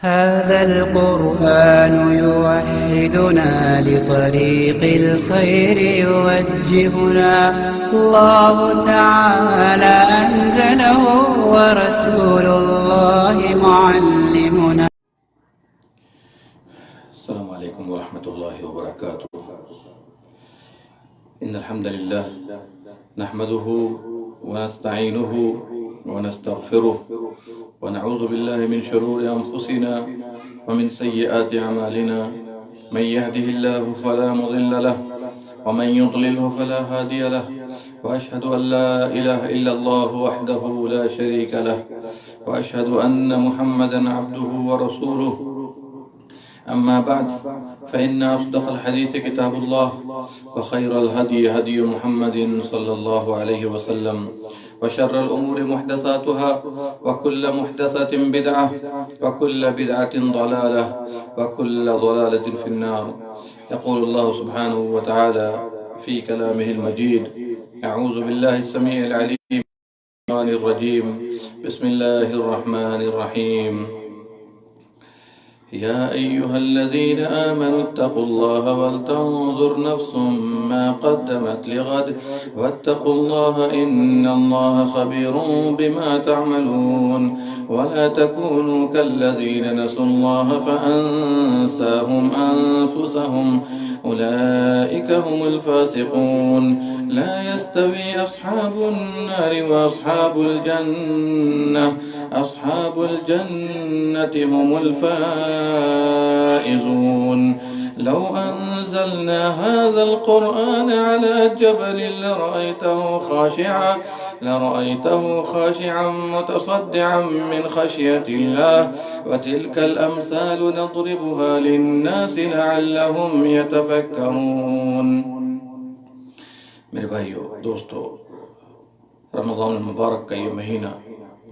هذا القرآن يوحدنا لطريق الخير يوجهنا الله تعالى أنزله ورسول الله معلمنا. السلام عليكم ورحمة الله وبركاته. إن الحمد لله نحمده ونستعينه ونستغفره ونعوذ بالله من شرور أنفسنا ومن سيئات أعمالنا. من يهده الله فلا مضل له ومن يضلله فلا هادي له، وأشهد أن لا إله إلا الله وحده لا شريك له، وأشهد أن محمدا عبده ورسوله. أما بعد، فإن أصدق الحديث كتاب الله، وخير الهدي هدي محمد صلى الله عليه وسلم، وشر الأمور محدثاتها، وكل محدثة بدعة، وكل بدعة ضلالة، وكل ضلالة في النار. يقول الله سبحانه وتعالى في كلامه المجيد: أعوذ بالله السميع العليم من الشيطان الرجيم، بسم الله الرحمن الرحيم. يا أيها الذين آمنوا اتقوا الله ولتنظر نفس ما قدمت لغد واتقوا الله إن الله خبير بما تعملون. ولا تكونوا كالذين نسوا الله فأنساهم أنفسهم أولئك هم الفاسقون. لا يستوي أصحاب النار وأصحاب الجنة، أصحاب الجنة هم الفائزون. لو أنزلنا هذا القرآن على جبل لرأيته خاشعا متصدعا من خشية الله. وتلك الأمثال نضربها للناس لعلهم يتفكرون. میرے بھائیو، دوستو، رمضان المبارک کا یہ مہینہ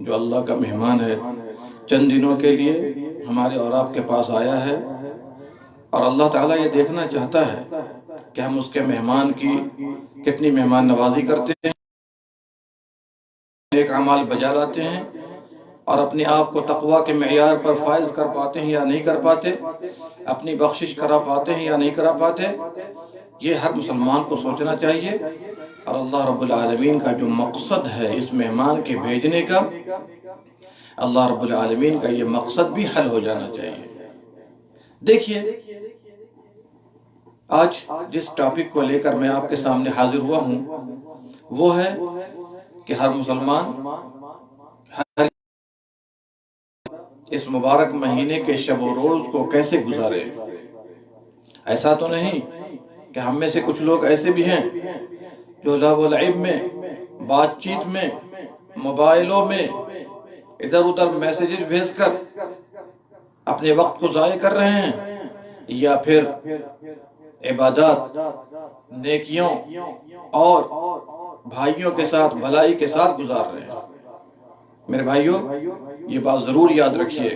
جو اللہ کا مہمان ہے، چند دنوں کے لیے ہمارے اور آپ کے پاس آیا ہے، اور اللہ تعالیٰ یہ دیکھنا چاہتا ہے کہ ہم اس کے مہمان کی کتنی مہمان نوازی کرتے ہیں، نیک اعمال بجا لاتے ہیں، اور اپنے آپ کو تقوی کے معیار پر فائز کر پاتے ہیں یا نہیں کر پاتے، اپنی بخشش کرا پاتے ہیں یا نہیں کرا پاتے. یہ ہر مسلمان کو سوچنا چاہیے، اور اللہ رب العالمین کا جو مقصد ہے اس مہمان کے بھیجنے کا، اللہ رب العالمین کا یہ مقصد بھی حل ہو جانا چاہیے. دیکھیے، آج جس ٹاپک کو لے کر میں آپ کے سامنے حاضر ہوا ہوں وہ ہے کہ ہر مسلمان اس مبارک مہینے کے شب و روز کو کیسے گزارے. ایسا تو نہیں کہ ہم میں سے کچھ لوگ ایسے بھی ہیں جو لہو و لعب میں، بات چیت میں، موبائلوں میں ادھر ادھر میسیجز بھیج کر اپنے وقت کو ضائع کر رہے ہیں، یا پھر عبادات، نیکیوں اور بھائیوں کے ساتھ، بھلائی کے ساتھ گزار رہے ہیں. میرے بھائیوں، یہ بات ضرور یاد رکھیے،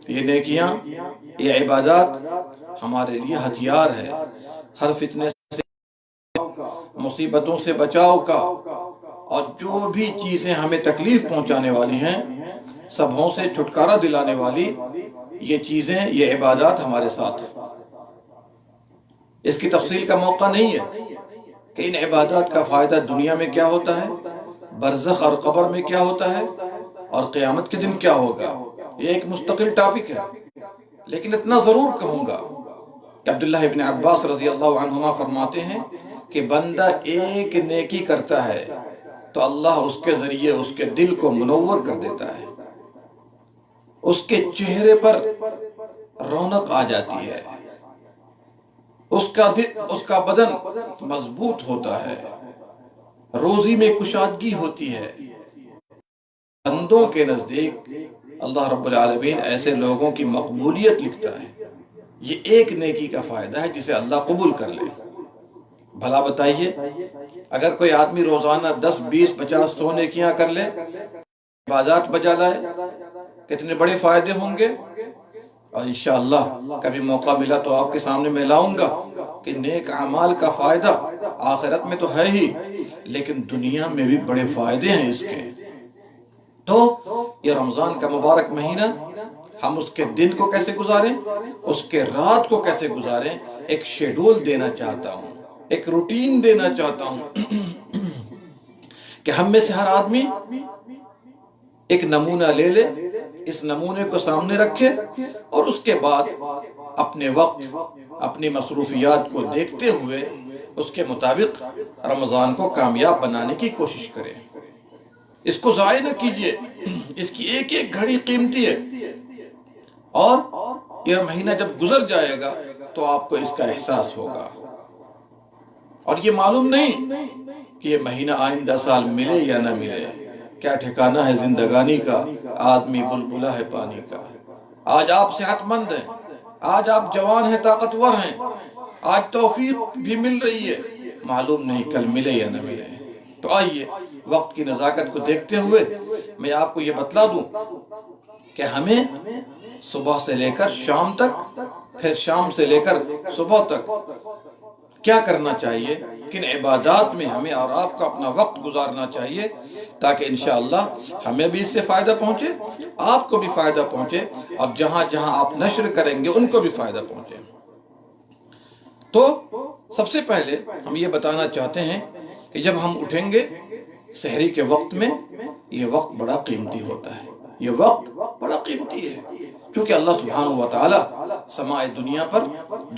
یہ نیکیاں، یہ عبادات ہمارے لیے ہتھیار ہے ہر فتنے سے، مصیبتوں سے بچاؤ کا، اور جو بھی چیزیں ہمیں تکلیف پہنچانے والی ہیں، سبھوں سے چھٹکارا دلانے والی یہ چیزیں، یہ عبادات ہمارے ساتھ. اس کی تفصیل کا موقع نہیں ہے کہ ان عبادات کا فائدہ دنیا میں کیا ہوتا ہے، برزخ اور قبر میں کیا ہوتا ہے، اور قیامت کے دن کیا ہوگا. یہ ایک مستقل ٹاپک ہے، لیکن اتنا ضرور کہوں گا کہ عبداللہ ابن عباس رضی اللہ عنہما فرماتے ہیں کہ بندہ ایک نیکی کرتا ہے تو اللہ اس کے ذریعے اس کے دل کو منور کر دیتا ہے، اس کے چہرے پر رونق آ جاتی ہے، اس کا بدن مضبوط ہوتا ہے، روزی میں کشادگی ہوتی ہے. بندوں کے نزدیک اللہ رب العالمین ایسے لوگوں کی مقبولیت لکھتا ہے. یہ ایک نیکی کا فائدہ ہے جسے اللہ قبول کر لے. بھلا بتائیے، اگر کوئی آدمی روزانہ 10 20 50 100 نیکیاں کر لے، عبادات بجا لائے، کتنے بڑے فائدے ہوں گے. اور انشاءاللہ کبھی موقع ملا تو آپ کے سامنے میں لاؤں گا کہ نیک اعمال کا فائدہ آخرت میں تو ہے ہی، لیکن دنیا میں بھی بڑے فائدے ہیں اس کے. تو یہ رمضان کا مبارک مہینہ ہم اس کے دن کو کیسے گزاریں، اس کے رات کو کیسے گزاریں، ایک شیڈول دینا چاہتا ہوں، ایک روٹین دینا چاہتا ہوں کہ ہم میں سے ہر آدمی ایک نمونہ لے لے، اس نمونے کو سامنے رکھے اور اس کے بعد اپنے وقت، اپنی مصروفیات کو دیکھتے ہوئے اس کے مطابق رمضان کو کامیاب بنانے کی کوشش کرے۔ اس کو ضائع نہ کیجیے، اس کی ایک ایک گھڑی قیمتی ہے، اور یہ مہینہ جب گزر جائے گا تو آپ کو اس کا احساس ہوگا، اور یہ معلوم نہیں کہ یہ مہینہ آئندہ سال ملے یا نہ ملے۔ کیا ٹھکانہ ہے زندگانی کا، آدمی بلبلہ ہے پانی کا۔ آج آپ صحت مند ہیں، آج آپ جوان ہیں، طاقتور ہیں، آج توفیق بھی مل رہی ہے، معلوم نہیں کل ملے یا نہ ملے۔ تو آئیے وقت کی نزاکت کو دیکھتے ہوئے میں آپ کو یہ بتلا دوں کہ ہمیں صبح سے لے کر شام تک، پھر شام سے لے کر صبح تک کیا کرنا چاہیے، کن عبادات میں ہمیں اور آپ کو اپنا وقت گزارنا چاہیے، تاکہ انشاءاللہ ہمیں بھی اس سے فائدہ پہنچے، آپ کو بھی فائدہ پہنچے، اور جہاں جہاں آپ نشر کریں گے ان کو بھی فائدہ پہنچے۔ تو سب سے پہلے ہم یہ بتانا چاہتے ہیں کہ جب ہم اٹھیں گے سحری کے وقت میں، یہ وقت بڑا قیمتی ہوتا ہے، یہ وقت بڑا قیمتی ہے، چونکہ اللہ سبحانہ و تعالی سماء دنیا پر،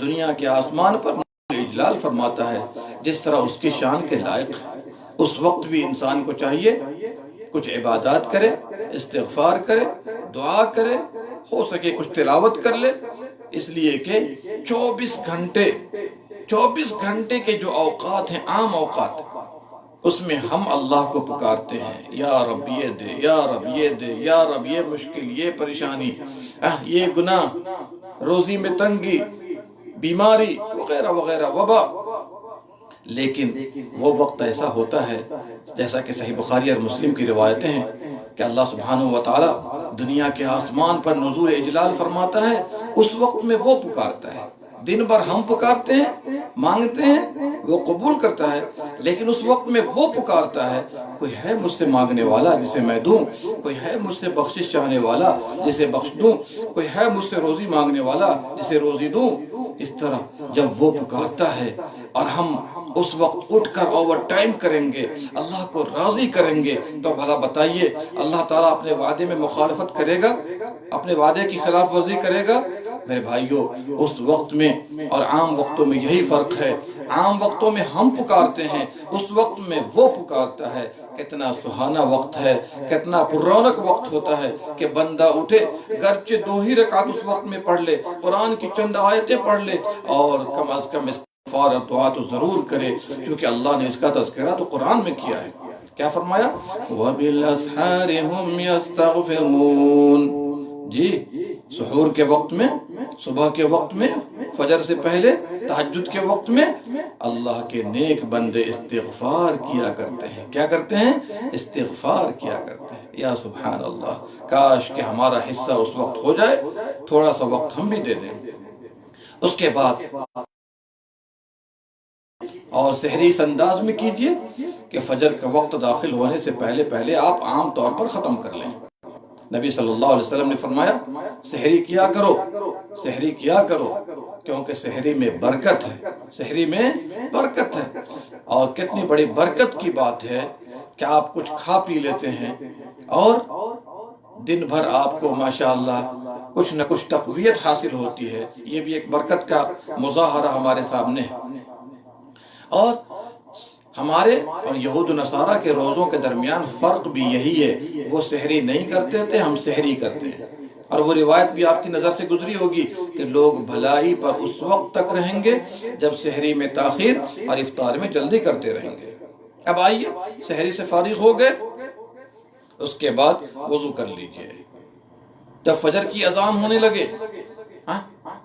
دنیا کے آسمان پر اجلال فرماتا ہے جس طرح اس کی شان کے لائق ہے۔ اس وقت بھی انسان کو چاہیے کچھ عبادات کرے، استغفار کرے، دعا کرے، ہو سکے کچھ تلاوت کر لے، اس لیے کہ 24 گھنٹے کے جو اوقات ہیں، عام اوقات، اس میں ہم اللہ کو پکارتے ہیں، یا رب یہ دے، یا رب یہ دے، یا رب یہ مشکل، یہ پریشانی، یہ گناہ، روزی میں تنگی، بیماری وغیرہ وغیرہ، وبا۔ لیکن وہ وقت ایسا ہوتا ہے جیسا کہ صحیح بخاری اور مسلم کی روایتیں ہیں کہ اللہ سبحانہ و تعالی دنیا کے آسمان پر نزول اجلال فرماتا ہے، اس وقت میں وہ پکارتا ہے۔ دن بھر ہم پکارتے ہیں، مانگتے ہیں، وہ قبول کرتا ہے، لیکن اس وقت میں وہ پکارتا ہے، کوئی ہے مجھ سے مانگنے والا جسے میں دوں، کوئی ہے مجھ سے بخشش چاہنے والا جسے بخش دوں، کوئی ہے مجھ سے روزی مانگنے والا جسے روزی دوں۔ اس طرح جب وہ پکارتا ہے اور ہم اس وقت اٹھ کر اوور ٹائم کریں گے، اللہ کو راضی کریں گے، تو بھلا بتائیے اللہ تعالیٰ اپنے وعدے میں مخالفت کرے گا، اپنے وعدے کی خلاف ورزی کرے گا؟ میرے بھائیوں، اس وقت میں اور عام وقتوں میں یہی فرق ہے۔ عام وقتوں میں ہم پکارتے ہیں، اس وقت میں وہ پکارتا ہے۔ کتنا سہانا وقت ہے، کتنا پررونق وقت ہوتا ہے کہ بندہ اٹھے، گرچہ 2 ہی رکعت اس وقت میں پڑھ لے، قرآن کی چند آیتیں پڑھ لے، اور کم از کم استغفار اور دعا تو ضرور کرے، کیونکہ اللہ نے اس کا تذکرہ تو قرآن میں کیا ہے۔ کیا فرمایا؟ وَبِالْأَسْحَارِ هُمْ يَسْتَغْفِرُونَ۔ جی، سحور کے وقت میں، صبح کے وقت میں، فجر سے پہلے، تہجد کے وقت میں اللہ کے نیک بندے استغفار کیا کرتے ہیں۔ کیا کرتے ہیں؟ استغفار کیا کرتے ہیں۔ یا سبحان اللہ، کاش کہ ہمارا حصہ اس وقت ہو جائے، تھوڑا سا وقت ہم بھی دے دیں۔ اس کے بعد اور سحری اس انداز میں کیجئے کہ فجر کا وقت داخل ہونے سے پہلے پہلے آپ عام طور پر ختم کر لیں۔ نبی صلی اللہ علیہ وسلم نے فرمایا سحری کیا کرو، سحری کیا کرو، کیونکہ سحری میں برکت ہے، سحری میں برکت ہے۔ اور کتنی بڑی برکت کی بات ہے کہ آپ کچھ کھا پی لیتے ہیں اور دن بھر آپ کو ماشاءاللہ کچھ نہ کچھ تقویت حاصل ہوتی ہے۔ یہ بھی ایک برکت کا مظاہرہ ہمارے سامنے ہے۔ اور ہمارے اور یہود و نصارہ کے روزوں کے درمیان فرق بھی یہی ہے، وہ سحری نہیں کرتے تھے، ہم سحری کرتے ہیں۔ اور وہ روایت بھی آپ کی نظر سے گزری ہوگی کہ لوگ بھلائی پر اس وقت تک رہیں گے جب سحری میں تاخیر اور افطار میں جلدی کرتے رہیں گے۔ اب آئیے، سحری سے فارغ ہو گئے، اس کے بعد وضو کر لیجئے۔ جب فجر کی اذان ہونے لگے،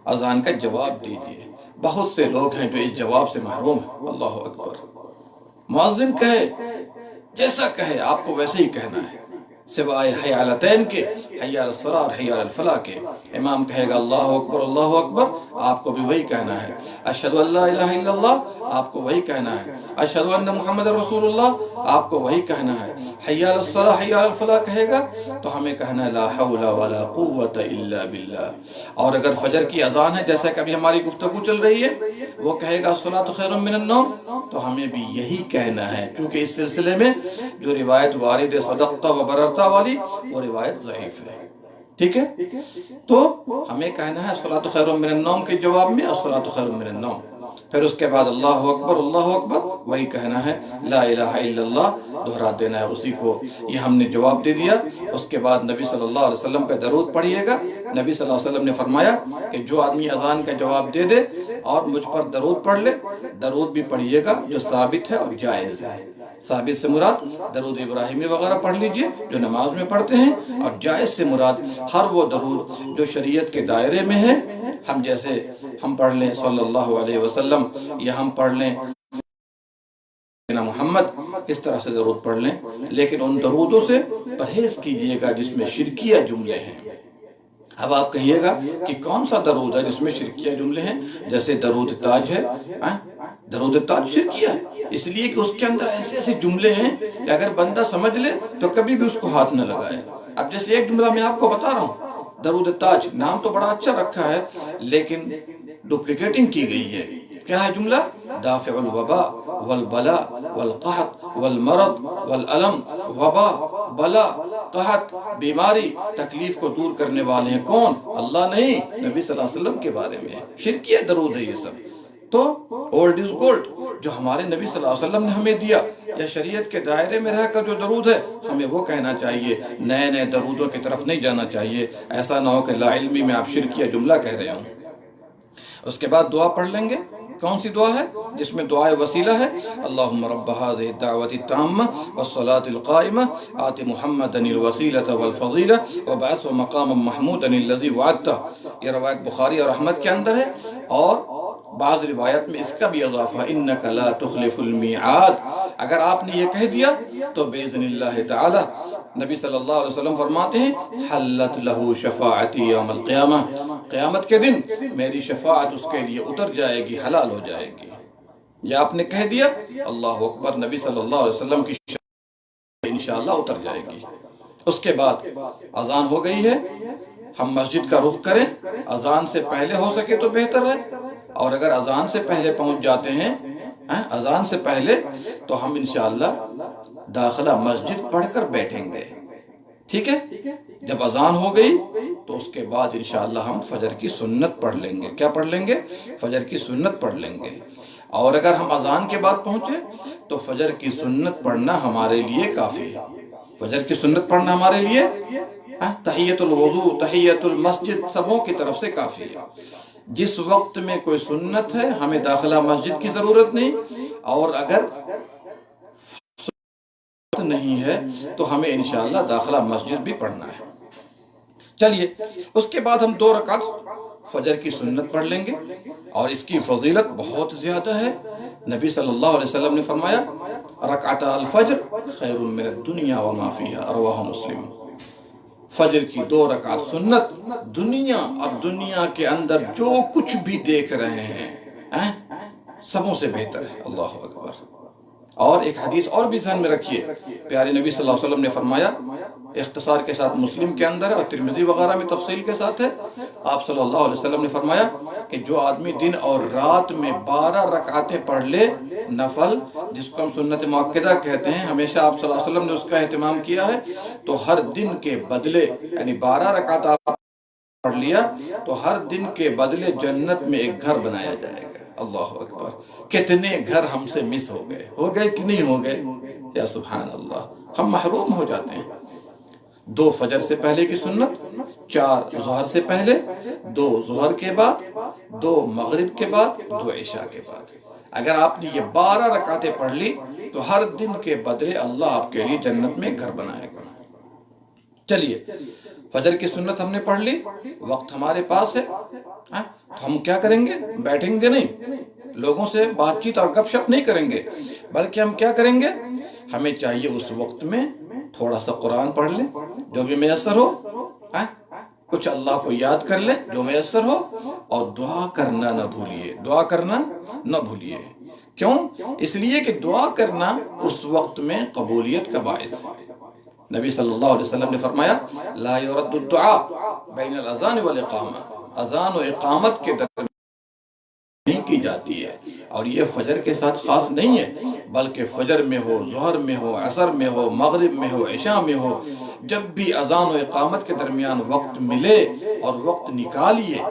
اذان کا جواب دیجئے۔ بہت سے لوگ ہیں جو اس جواب سے محروم ہیں۔ اللہ اکبر۔ مؤذن کہے، جیسا کہے آپ کو ویسے ہی کہنا ہے، سوائے حی علتین کے، حی علی الصلاۃ اور حی علی الفلاح کے۔ امام کہے گا اللہ اکبر اللہ اکبر، آپ کو بھی وہی کہنا ہے۔ اشہد ان لا الہ الا اللہ، آپ کو وہی کہنا ہے۔ اشہد ان محمد رسول اللہ، آپ کو وہی کہنا ہے. حی علی الصلاح حی علی الفلاح کہے گا تو ہمیں کہنا ہے لا حول ولا قوت الا باللہ. اور اگر فجر کی اذان ہے جیسا کہ ابھی ہماری گفتگو چل رہی ہے، وہ کہے گا الصلاۃ خیر من النوم، تو ہمیں بھی یہی کہنا ہے، چونکہ اس سلسلے میں جو روایت وارد ہے صدقتا و بررتا والی، وہ روایت ضعیف ہے. ٹھیک ہے، تو ہمیں کہنا ہے الصلاۃ خیر من النوم کے جواب میں الصلاۃ خیر من النوم. پھر اس کے بعد اللہ اکبر وہی کہنا ہے، لا الہ الا اللہ دہرا دینا ہے اسی کو. یہ ہم نے جواب دے دیا. اس کے بعد نبی صلی اللہ علیہ وسلم پہ درود پڑھیے گا. نبی صلی اللہ علیہ وسلم نے فرمایا کہ جو آدمی اذان کا جواب دے دے اور مجھ پر درود پڑھ لے، درود بھی پڑھیے گا جو ثابت ہے اور جائز ہے. ثابت سے مراد درود ابراہیمی وغیرہ پڑھ لیجئے جو نماز میں پڑھتے ہیں، اور جائز سے مراد ہر وہ درود جو شریعت کے دائرے میں ہے. ہم جیسے ہم پڑھ لیں صلی اللہ علیہ وسلم، یا ہم پڑھ لیں محمد، اس طرح سے درود پڑھ لیں. لیکن ان درودوں سے پرہیز کیجئے گا جس میں شرکیہ جملے ہیں. اب آپ کہیے گا کہ کون سا درود ہے جس میں شرکیہ جملے ہیں؟ جیسے درود تاج ہے. درود تاج شرکیہ ہے اس لیے کہ اس کے اندر ایسے ایسے جملے ہیں کہ اگر بندہ سمجھ لے تو کبھی بھی اس کو ہاتھ نہ لگائے. اب جیسے ایک جملہ میں آپ کو بتا رہا ہوں، درود تاج نام تو بڑا اچھا رکھا ہے لیکن ڈپلیکیٹنگ کی گئی ہے. کیا ہے جملہ؟ دافع الوباء والبلاء والقحط والمرض والالم. وبا، بلا، قحط، بیماری، تکلیف کو دور کرنے والے ہیں کون؟ اللہ نہیں، نبی صلی اللہ علیہ وسلم کے بارے میں. شرکیہ درود ہے یہ سب. تو اولڈ از گولڈ جو ہمارے نبی صلی اللہ علیہ وسلم نے ہمیں دیا، یا شریعت کے دائرے میں رہ کر جو درود ہے ہمیں وہ کہنا چاہیے. نئے نئے درودوں کی طرف نہیں جانا چاہیے. ایسا نہ ہو کہ لا علمی میں آپ شرکیہ جملہ کہہ رہے ہوں. اس کے بعد دعا پڑھ لیں گے. کون سی دعا ہے؟ جس میں دعائے وسیلہ ہے. اللہم رب هذه الدعوة التامة والصلاة القائمة آت محمدا الوسیلة والفضیلہ وابعثه مقاما محمودا الذی وعدته. یہ روایت بخاری اور احمد کے اندر ہے، اور بعض روایت میں اس کا بھی اضافہ انک لا تخلف المیعاد. اگر آپ نے یہ کہہ دیا تو باذن اللہ تعالی نبی صلی اللہ علیہ وسلم فرماتے ہیں حلت لہ شفاعتی یوم القیامہ، قیامت کے دن میری شفاعت اس کے لیے اتر جائے گی، حلال ہو جائے گی. یہ آپ نے کہہ دیا، اللہ اکبر، نبی صلی اللہ علیہ وسلم کی شفاعت انشاءاللہ اتر جائے گی. اس کے بعد اذان ہو گئی ہے، ہم مسجد کا رخ کریں. اذان سے پہلے ہو سکے تو بہتر ہے، اور اگر اذان سے پہلے پہنچ جاتے ہیں، اذان سے پہلے، تو ہم انشاءاللہ داخلہ مسجد پڑھ کر بیٹھیں گے. ٹھیک ہے، جب اذان ہو گئی تو اس کے بعد انشاءاللہ ہم فجر کی سنت پڑھ لیں گے. کیا پڑھ لیں گے؟ فجر کی سنت پڑھ لیں گے. اور اگر ہم اذان کے بعد پہنچے تو فجر کی سنت پڑھنا ہمارے لیے کافی ہے. فجر کی سنت پڑھنا ہمارے لیے تحیت الوضو، تحیت المسجد سبوں کی طرف سے کافی ہے. جس وقت میں کوئی سنت ہے ہمیں داخلہ مسجد کی ضرورت نہیں، اور اگر نہیں ہے تو ہمیں انشاءاللہ داخلہ مسجد بھی پڑھنا ہے. چلیے، اس کے بعد ہم 2 رکعت فجر کی سنت پڑھ لیں گے، اور اس کی فضیلت بہت زیادہ ہے. نبی صلی اللہ علیہ وسلم نے فرمایا رکعتا الفجر خیر من الدنیا وما فیہا، رواہ مسلم. فجر کی 2 رکعت سنت دنیا اور دنیا کے اندر جو کچھ بھی دیکھ رہے ہیں سبوں سے بہتر ہے. اللہ اکبر. اور ایک حدیث اور بھی ذہن میں رکھیے، پیارے نبی صلی اللہ علیہ وسلم نے فرمایا، اختصار کے ساتھ مسلم کے اندر ہے اور ترمذی وغیرہ میں تفصیل کے ساتھ ہے. آپ صلی اللہ علیہ وسلم نے فرمایا کہ جو آدمی دن اور رات میں 12 رکعتیں پڑھ لے نفل، جس کو ہم سنت مؤکدہ کہتے ہیں، ہمیشہ آپ صلی اللہ علیہ وسلم نے اس کا اہتمام کیا ہے، تو ہر دن کے بدلے، یعنی 12 رکعت آپ پڑھ لیا تو ہر دن کے بدلے جنت میں ایک گھر بنایا جائے گا. اللہ اکبر. کتنے گھر ہم سے مس ہو گئے کہ نہیں ہو گئے؟ یا سبحان اللہ، ہم محروم ہو جاتے ہیں. 2 فجر سے پہلے کی سنت، 4 ظہر سے پہلے، 2 ظہر کے بعد، 2 مغرب کے بعد، 2 عشاء کے بعد. اگر آپ نے یہ 12 رکعتیں پڑھ لی تو ہر دن کے بدلے اللہ آپ کے لیے جنت میں گھر بنائے گا. چلیے، فجر کی سنت ہم نے پڑھ لی، وقت ہمارے پاس ہے، تو ہم کیا کریں گے؟ بیٹھیں گے نہیں، لوگوں سے بات چیت اور گپ شپ نہیں کریں گے، بلکہ ہم کیا کریں گے؟ ہمیں چاہیے اس وقت میں تھوڑا سا قرآن پڑھ لیں جو بھی میسر ہو، کچھ اللہ کو یاد کر لیں جو میسر ہو، اور دعا کرنا نہ بھولیے. دعا کرنا نہ بھولیے. کیوں؟ اس لیے کہ دعا کرنا اس وقت میں قبولیت کا باعث ہے۔ نبی صلی اللہ علیہ وسلم نے فرمایا لا يرد الدعاء بین الاذان والاقامہ، اذان و اقامت کے درمیان نہیں کی جاتی ہے، اور یہ فجر کے ساتھ خاص نہیں ہے، بلکہ فجر میں ہو، ظہر میں ہو، عصر میں ہو، مغرب میں ہو، عشاء میں ہو، جب بھی اذان و اقامت کے درمیان وقت ملے اور وقت نکالیے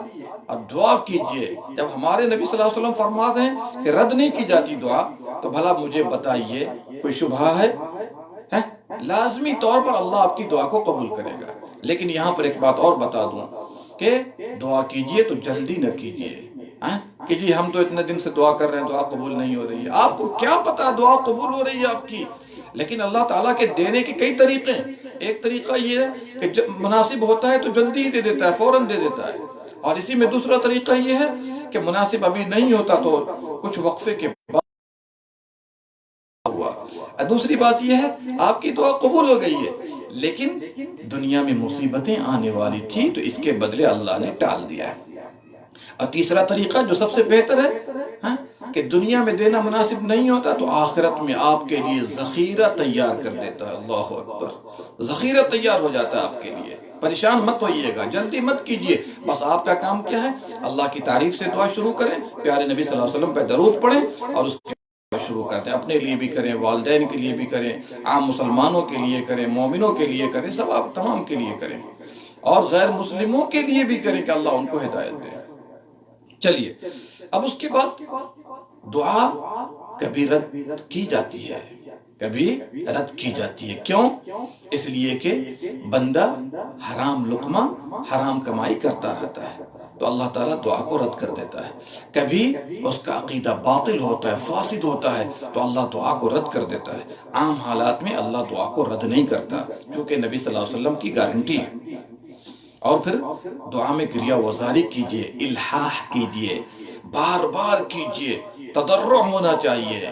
اور دعا کیجئے۔ جب ہمارے نبی صلی اللہ علیہ وسلم فرماتے ہیں کہ رد نہیں کی جاتی دعا، تو بھلا مجھے بتائیے کوئی شبہ ہے؟ لازمی طور پر اللہ آپ کی دعا کو قبول کرے گا۔ لیکن یہاں پر ایک بات اور بتا دوں کہ دعا کیجئے تو جلدی نہ کیجئے کہ جی ہم تو اتنے دن سے دعا کر رہے ہیں، دعا قبول نہیں ہو رہی ہے۔ آپ کو کیا پتا دعا قبول ہو رہی ہے آپ کی؟ لیکن اللہ تعالیٰ کے دینے کے کئی طریقے ہیں۔ ایک طریقہ یہ ہے کہ جب مناسب ہوتا ہے تو جلدی ہی دے دیتا ہے، فوراً دے دیتا ہے، اور اسی میں دوسرا طریقہ یہ ہے کہ مناسب ابھی نہیں ہوتا تو کچھ وقفے کے بعد ہوا۔ دوسری بات یہ ہے آپ کی دعا قبول ہو گئی ہے، لیکن دنیا میں مصیبتیں آنے والی تھی تو اس کے بدلے اللہ نے ٹال دیا ہے۔ اور تیسرا طریقہ جو سب سے بہتر ہے کہ دنیا میں دینا مناسب نہیں ہوتا تو آخرت میں آپ کے لیے ذخیرہ تیار کر دیتا ہے۔ اللہ اکبر، ذخیرہ تیار ہو جاتا ہے آپ کے لیے۔ پریشان مت ہوئیے گا، جلدی مت کیجئے، بس آپ کا کام کیا ہے؟ اللہ کی تعریف سے دعا شروع کریں، پیارے نبی صلی اللہ علیہ وسلم پہ درود پڑھیں، اور اس کے شروع کرتے ہیں۔ اپنے لیے بھی کریں، والدین کے لیے بھی کریں، عام مسلمانوں کے لیے کریں، مومنوں کے لیے کریں، سب آپ تمام کے لیے کریں، اور غیر مسلموں کے لیے بھی کریں کہ اللہ ان کو ہدایت دے۔ چلیے اب اس کے بعد دعا کبھی رد کی جاتی ہے، کبھی رد کی جاتی ہے۔ کیوں؟ اس لیے کہ بندہ حرام لقمہ، حرام کمائی کرتا رہتا ہے تو اللہ تعالیٰ دعا کو رد کر دیتا ہے۔ کبھی اس کا عقیدہ باطل ہوتا ہے، فاسد ہوتا ہے تو اللہ دعا کو رد کر دیتا ہے۔ عام حالات میں اللہ دعا کو رد نہیں کرتا، چونکہ نبی صلی اللہ علیہ وسلم کی گارنٹی ہے۔ اور پھر دعا میں گریہ وزاری کیجئے، الحاح کیجئے، بار بار کیجئے، تضرع ہونا چاہیے،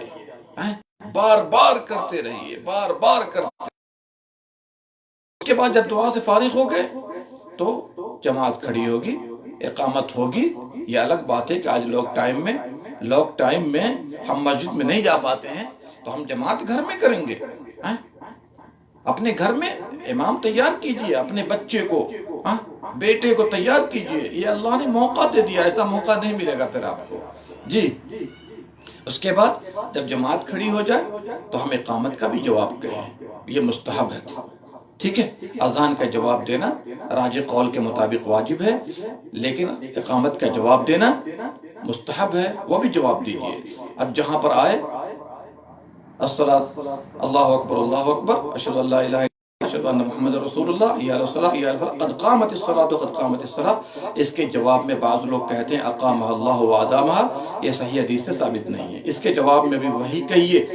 بار بار کرتے رہیے، بار بار کرتے۔ اس کے بعد جب دعا سے فارغ ہو گئے تو جماعت کھڑی ہوگی، اقامت ہوگی۔ یہ الگ بات ہے کہ آج لاک ٹائم میں ہم مسجد میں نہیں جا پاتے ہیں تو ہم جماعت گھر میں کریں گے۔ اپنے گھر میں امام تیار کیجئے، اپنے بچے کو، بیٹے کو تیار کیجئے۔ یہ اللہ نے موقع دے دیا، ایسا موقع نہیں ملے گا پھر آپ کو۔ جی اس کے بعد جب جماعت کھڑی ہو جائے تو ہم اقامت کا بھی جواب کہیں، یہ مستحب ہے۔ ٹھیک ہے، اذان کا جواب دینا راجح قول کے مطابق واجب ہے، لیکن اقامت کا جواب دینا مستحب ہے، وہ بھی جواب دیجئے۔ اب جہاں پر آئے الصلاۃ، اللہ اکبر اللہ اکبر، اشہد ان لا الہ الا اللہ، اشہد ان محمد رسول اللہ، حی علی الصلاۃ حی علی الفلاح، قد قامت الصلاۃ قد قامت الصلاۃ۔ اس کے جواب میں بعض لوگ کہتے ہیں اقامہ اللہ و ادامہ، یہ صحیح حدیث سے ثابت نہیں ہے۔ اس کے جواب میں بھی وہی کہیے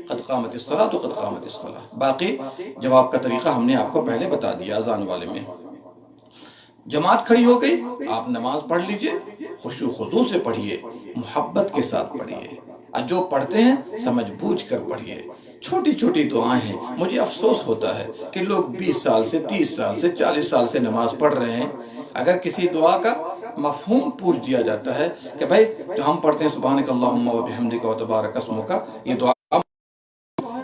قد قامت الصلاۃ قد قامت الصلاۃ۔ باقی جواب کا طریقہ ہم نے آپ کو پہلے بتا دیا اذان والے میں۔ جماعت کھڑی ہو گئی، آپ نماز پڑھ لیجئے، خشوع و خضوع سے پڑھیے، محبت کے ساتھ پڑھیے، اور جو پڑھتے ہیں سمجھ بوجھ کر پڑھیے۔ چھوٹی چھوٹی دعائیں ہیں، مجھے افسوس ہوتا ہے کہ لوگ 20 سال سے 30 سال سے 40 سال سے نماز پڑھ رہے ہیں۔ اگر کسی دعا کا مفہوم پوچھ دیا جاتا ہے کہ بھائی جو ہم پڑھتے ہیں سبحانک اللہم و بحمدک و تبارک اسمک، یہ دعا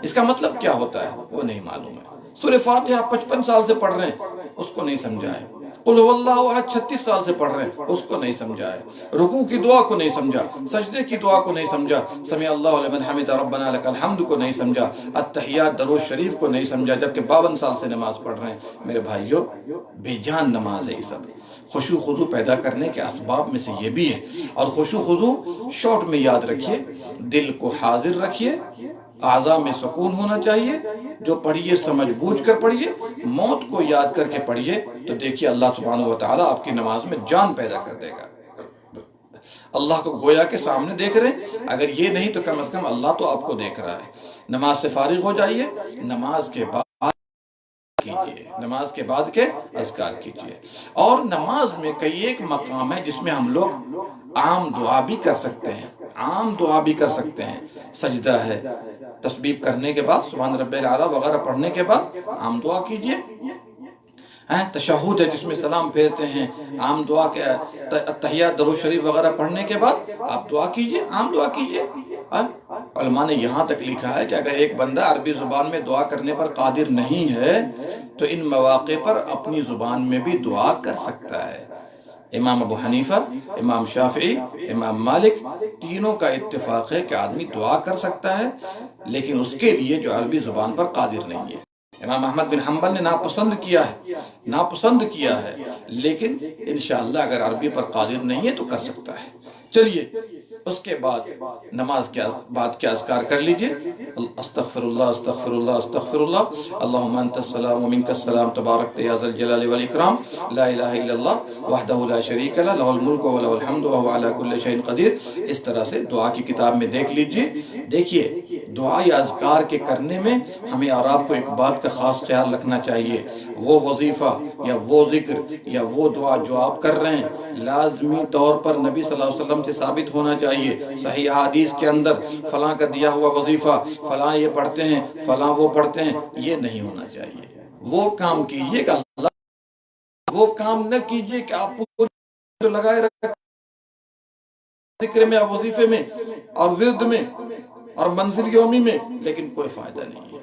اس کا مطلب کیا ہوتا ہے وہ نہیں معلوم ہے۔ سورہ فاتحہ 55 سال سے پڑھ رہے ہیں، اس کو نہیں سمجھا ہے۔ قل هو اللہ احد 36 سال سے پڑھ رہے ہیں، اس کو نہیں سمجھا ہے۔ رکوع کی دعا کو نہیں سمجھا، سجدے کی دعا کو نہیں سمجھا، سمع اللہ لمن حمد ربنا لک الحمد کو نہیں سمجھا، التحیات درود شریف کو نہیں سمجھا، جبکہ 52 سال سے نماز پڑھ رہے ہیں۔ میرے بھائیو، بے جان نماز ہے یہ سب۔ خشوع خضوع پیدا کرنے کے اسباب میں سے یہ بھی ہے، اور خشوع خضوع شارٹ میں یاد رکھیے، دل کو حاضر رکھیے، اعضاء میں سکون ہونا چاہیے، جو پڑھیے سمجھ بوجھ کر پڑھیے، موت کو یاد کر کے پڑھیے، تو دیکھیے اللہ سبحانہ و تعالیٰ آپ کی نماز میں جان پیدا کر دے گا۔ اللہ کو گویا کے سامنے دیکھ رہے ہیں، اگر یہ نہیں تو کم از کم اللہ تو آپ کو دیکھ رہا ہے۔ نماز سے فارغ ہو جائیے، نماز کے بعد کیجئے، نماز کے بعد کے اذکار کیجئے۔ اور نماز میں کئی ایک مقام ہے جس میں ہم لوگ عام دعا بھی کر سکتے ہیں، عام دعا بھی کر سکتے ہیں۔ سجدہ ہے، تسبیح کرنے کے بعد سبحان رب الاعلیٰ وغیرہ پڑھنے کے بعد عام دعا کیجئے۔ تشہد ہے جس میں سلام پھیرتے ہیں، عام دعا کے التحیات درود شریف وغیرہ پڑھنے کے بعد آپ دعا کیجئے، عام دعا کیجئے۔ علماء نے یہاں تک لکھا ہے کہ اگر ایک بندہ عربی زبان میں دعا کرنے پر قادر نہیں ہے تو ان مواقع پر اپنی زبان میں بھی دعا کر سکتا ہے۔ امام ابو حنیفہ، امام شافعی، امام مالک تینوں کا اتفاق ہے کہ آدمی دعا کر سکتا ہے، لیکن اس کے لیے جو عربی زبان پر قادر نہیں ہے۔ امام احمد بن حنبل نے ناپسند کیا ہے لیکن انشاءاللہ اگر عربی پر قادر نہیں ہے تو کر سکتا ہے۔ چلیے اس کے بعد نماز کے بعد کیا اذکار کر لیجئے، استغفر اللہ استغفر اللہ استغفر اللہ، اللہم انت السلام ومنک السلام تبارک یا ذا الجلال والاکرام، لا الہ الا اللہ وحدہ لا شریک لہ، لہ الملک ولہ الحمد وہو علی کل شیء قدیر۔ اس طرح سے دعا کی کتاب میں دیکھ لیجئے۔ دیکھیے دعا یا اذکار کے کرنے میں ہمیں اور آپ کو ایک بات کا خاص خیال رکھنا چاہیے، وہ وظیفہ یا وہ ذکر یا وہ دعا جو آپ کر رہے ہیں لازمی طور پر نبی صلی اللہ علیہ وسلم سے ثابت ہونا چاہیے۔ صحیح حدیث کے اندر فلاں کا دیا ہوا وظیفہ، فلاں یہ پڑھتے ہیں، فلاں وہ پڑھتے ہیں، یہ نہیں ہونا چاہیے۔ وہ کام کیجئے کہ اللہ، وہ کام نہ کیجئے کہ آپ کو لگائے رکھیں ذکر میں اور وظیفے میں اور ورد میں اور منزل یومی میں، لیکن کوئی فائدہ نہیں ہے۔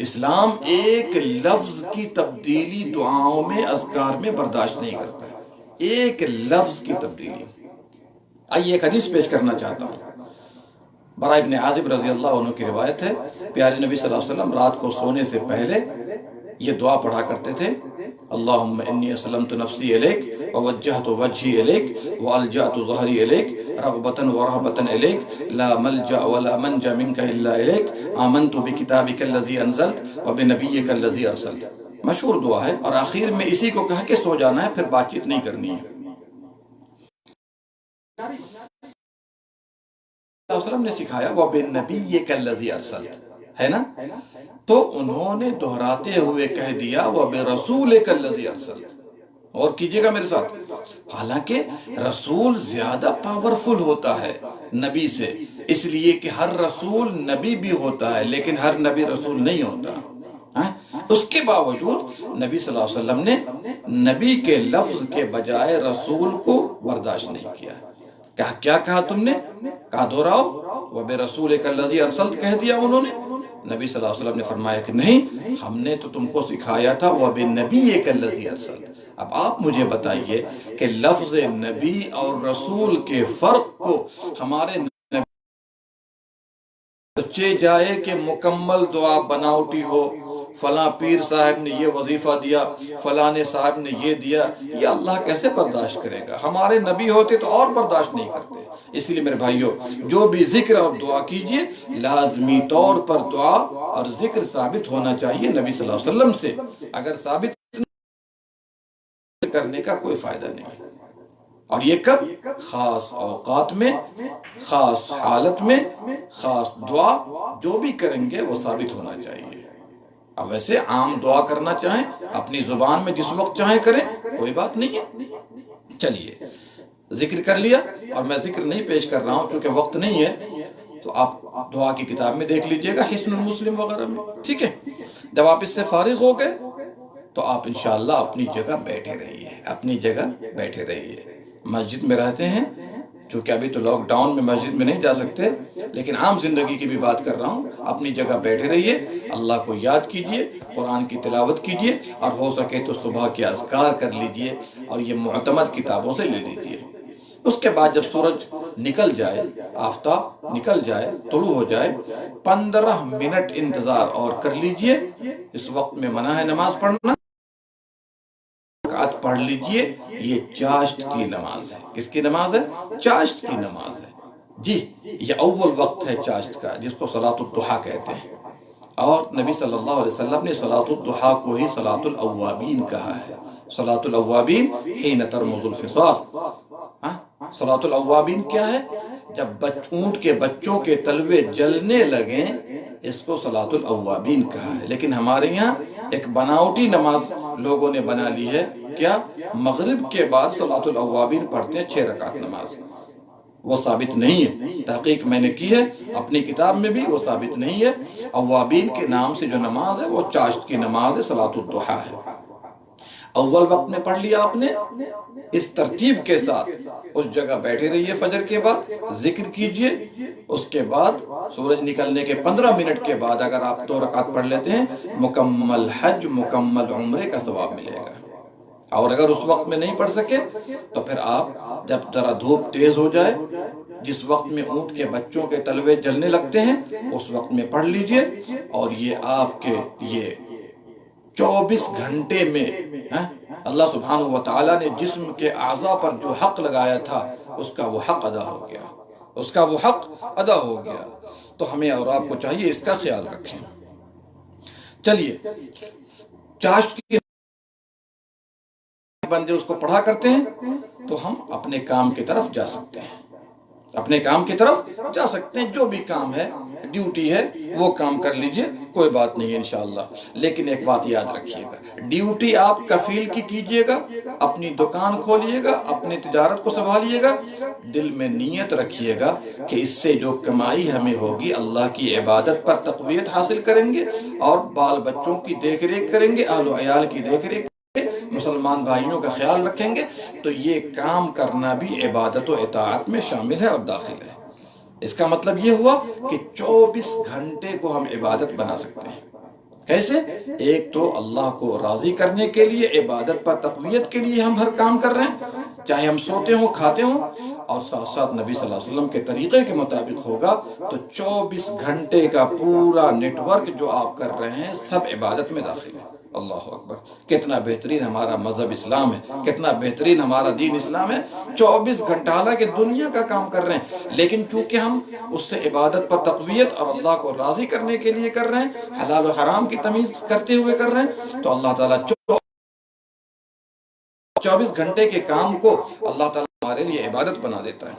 اسلام ایک لفظ کی تبدیلی دعاؤں میں اذکار میں برداشت نہیں کرتا ہے، ایک لفظ کی تبدیلی۔ آئیے ایک حدیث پیش کرنا چاہتا ہوں، براء ابن عازب رضی اللہ عنہ کی روایت ہے، پیارے نبی صلی اللہ علیہ وسلم رات کو سونے سے پہلے یہ دعا پڑھا کرتے تھے، اللہم انی اسلمت نفسی الیک ووجہت وجہی الیک والجأت ظہری الیک رغبتاً ورہبتاً الیک لا ملجأ ولا منجا منک الا الیک آمنت بکتابک الذی انزلت وبنبیک الذی ارسلت۔ مشہور دعا ہے اور آخر میں اسی کو کہہ کے سو جانا ہے، پھر بات چیت نہیں کرنی ہے۔ اللہ علیہ وسلم نے سکھایا وَبِنَّبِيِّكَ الَّذِي أَرْسَلْتَ، ہے نا؟ تو انہوں نے دہراتے ہوئے کہہ دیا وَبِرَسُولِكَ الَّذِي أَرْسَلْتَ۔ اور کیجئے گا میرے ساتھ، حالانکہ رسول زیادہ پاورفل ہوتا ہے نبی سے، اس لیے کہ ہر رسول نبی بھی ہوتا ہے لیکن ہر نبی رسول نہیں ہوتا۔ اس کے باوجود نبی صلی اللہ علیہ وسلم نے نبی کے لفظ کے بجائے رسول کو برداشت نہیں کیا۔ کیا کہا تم نے؟ کہا دہراؤ، وَبِرَسُولِكَ الَّذِي أَرْسَلْتَ کہہ دیا انہوں نے۔ نبی صلی اللہ علیہ وسلم نے فرمایا کہ نہیں، ہم نے تو تم کو سکھایا تھا وَبِنَبِيِّكَ الَّذِي أَرْسَلْتَ۔ اب آپ مجھے بتائیے کہ لفظ نبی اور رسول کے فرق کو ہمارے نبی سوچے جائے کہ مکمل دعا بناوٹی ہو، فلاں پیر صاحب نے یہ وظیفہ دیا، فلاں صاحب نے یہ دیا، یہ اللہ کیسے برداشت کرے گا؟ ہمارے نبی ہوتے تو اور برداشت نہیں کرتے۔ اس لیے میرے بھائیوں، جو بھی ذکر اور دعا کیجئے لازمی طور پر دعا اور ذکر ثابت ہونا چاہیے نبی صلی اللہ علیہ وسلم سے۔ اگر ثابت کرنے کا کوئی فائدہ نہیں۔ اور یہ کب؟ خاص اوقات میں، خاص حالت میں، خاص دعا جو بھی کریں گے وہ ثابت ہونا چاہیے۔ اب ویسے عام دعا کرنا چاہیں اپنی زبان میں جس وقت چاہیں کریں، کوئی بات نہیں ہے۔ چلیے ذکر کر لیا، اور میں ذکر نہیں پیش کر رہا ہوں چونکہ وقت نہیں ہے، تو آپ دعا کی کتاب میں دیکھ لیجئے گا، حسن المسلم وغیرہ میں، ٹھیک ہے؟ جب آپ اس سے فارغ ہو گئے تو آپ انشاءاللہ اپنی جگہ بیٹھے رہیے، اپنی جگہ بیٹھے رہیے۔ مسجد میں رہتے ہیں، چونکہ ابھی تو لاک ڈاؤن میں مسجد میں نہیں جا سکتے، لیکن عام زندگی کی بھی بات کر رہا ہوں، اپنی جگہ بیٹھے رہیے، اللہ کو یاد کیجئے، قرآن کی تلاوت کیجئے، اور ہو سکے تو صبح کے اذکار کر لیجئے اور یہ معتمد کتابوں سے لے لیجئے۔ اس کے بعد جب سورج نکل جائے، آفتاب نکل جائے، طلوع ہو جائے، 15 منٹ انتظار اور کر لیجئے۔ اس وقت میں منع ہے نماز پڑھنا، رکعت پڑھ لیجئے۔ یہ چاشت کی نماز ہے۔ کس کی نماز ہے؟ چاشت کی نماز ہے۔ جی یہ اول وقت ہے چاشت کا، جس کو صلاۃ الضحیٰ کہتے ہیں، اور نبی صلی اللہ علیہ وسلم نے صلاۃ الضحیٰ کو ہی صلاۃ الاوابین کہا ہے۔ صلاۃ الاوابین حین ترمض الفصال۔ صلاۃ الاوابین کیا ہے؟ جب اونٹ کے بچوں کے تلوے جلنے لگیں، اس کو صلاۃ الاوابین کہا ہے۔ لیکن ہمارے یہاں ایک بناوٹی نماز لوگوں نے بنا لی ہے، کیا؟ مغرب کے بعد صلاۃ الاوابین پڑھتے ہیں 6 رکعت نماز۔ وہ ثابت نہیں ہے، تحقیق میں نے کی ہے اپنی کتاب میں بھی، وہ ثابت نہیں ہے۔ اوابین کے نام سے جو نماز ہے وہ چاشت کی نماز ہے، صلاۃ الضحیٰ ہے۔ اول وقت میں پڑھ لیا آپ نے، اس ترتیب کے ساتھ اس جگہ بیٹھے رہیے، فجر کے بعد ذکر کیجئے، اس کے بعد سورج نکلنے کے 15 منٹ کے بعد اگر آپ 2 رکعت پڑھ لیتے ہیں مکمل حج مکمل عمرے کا ثواب ملے گا۔ اور اگر اس وقت میں نہیں پڑھ سکے تو پھر آپ جب ذرا دھوپ تیز ہو جائے، جس وقت میں اونٹ کے بچوں کے تلوے جلنے لگتے ہیں اس وقت میں پڑھ لیجئے، اور یہ آپ کے یہ 24 گھنٹے میں اللہ سبحانہ و تعالیٰ نے جسم کے اعضاء پر جو حق لگایا تھا اس کا وہ حق ادا ہو گیا، اس کا وہ حق ادا ہو گیا۔ تو ہمیں اور آپ کو چاہیے اس کا خیال رکھیں۔ چلیے، چاشت کی بندے اس کو پڑھا کرتے ہیں تو ہم اپنے کام کی طرف جا سکتے ہیں، اپنے کام کی طرف جا سکتے ہیں۔ جو بھی کام ہے، ڈیوٹی ہے، وہ کام کر لیجئے، کوئی بات نہیں ہے انشاءاللہ۔ لیکن ایک بات یاد رکھیے گا، ڈیوٹی آپ کفیل کی کیجئے گا، اپنی دکان کھولیے گا، اپنی تجارت کو سنبھالیے گا، دل میں نیت رکھیے گا کہ اس سے جو کمائی ہمیں ہوگی اللہ کی عبادت پر تقویت حاصل کریں گے، اور بال بچوں کی دیکھ ریکھ کریں گے، اہل و عیال کی دیکھ ریکھ، مسلمان بھائیوں کا خیال رکھیں گے، تو یہ کام کرنا بھی عبادت و اطاعت میں شامل ہے اور داخل ہے۔ اس کا مطلب یہ ہوا کہ 24 گھنٹے کو ہم عبادت بنا سکتے ہیں۔ کیسے؟ ایک تو اللہ کو راضی کرنے کے لیے، عبادت پر تقویت کے لیے ہم ہر کام کر رہے ہیں، چاہے ہم سوتے ہوں کھاتے ہوں، اور ساتھ ساتھ نبی صلی اللہ علیہ وسلم کے طریقے کے مطابق ہوگا تو 24 گھنٹے کا پورا نیٹ ورک جو آپ کر رہے ہیں سب عبادت میں داخل ہے۔ اللہ اکبر، کتنا بہترین ہمارا مذہب اسلام ہے، کتنا بہترین ہمارا دین اسلام ہے۔ 24 گھنٹہ حالانکہ دنیا کا کام کر رہے ہیں، لیکن چونکہ ہم اس سے عبادت پر تقویت اور اللہ کو راضی کرنے کے لیے کر رہے ہیں، حلال و حرام کی تمیز کرتے ہوئے کر رہے ہیں، تو اللہ تعالیٰ 24 گھنٹے کے کام کو اللہ تعالیٰ ہمارے لیے عبادت بنا دیتا ہے۔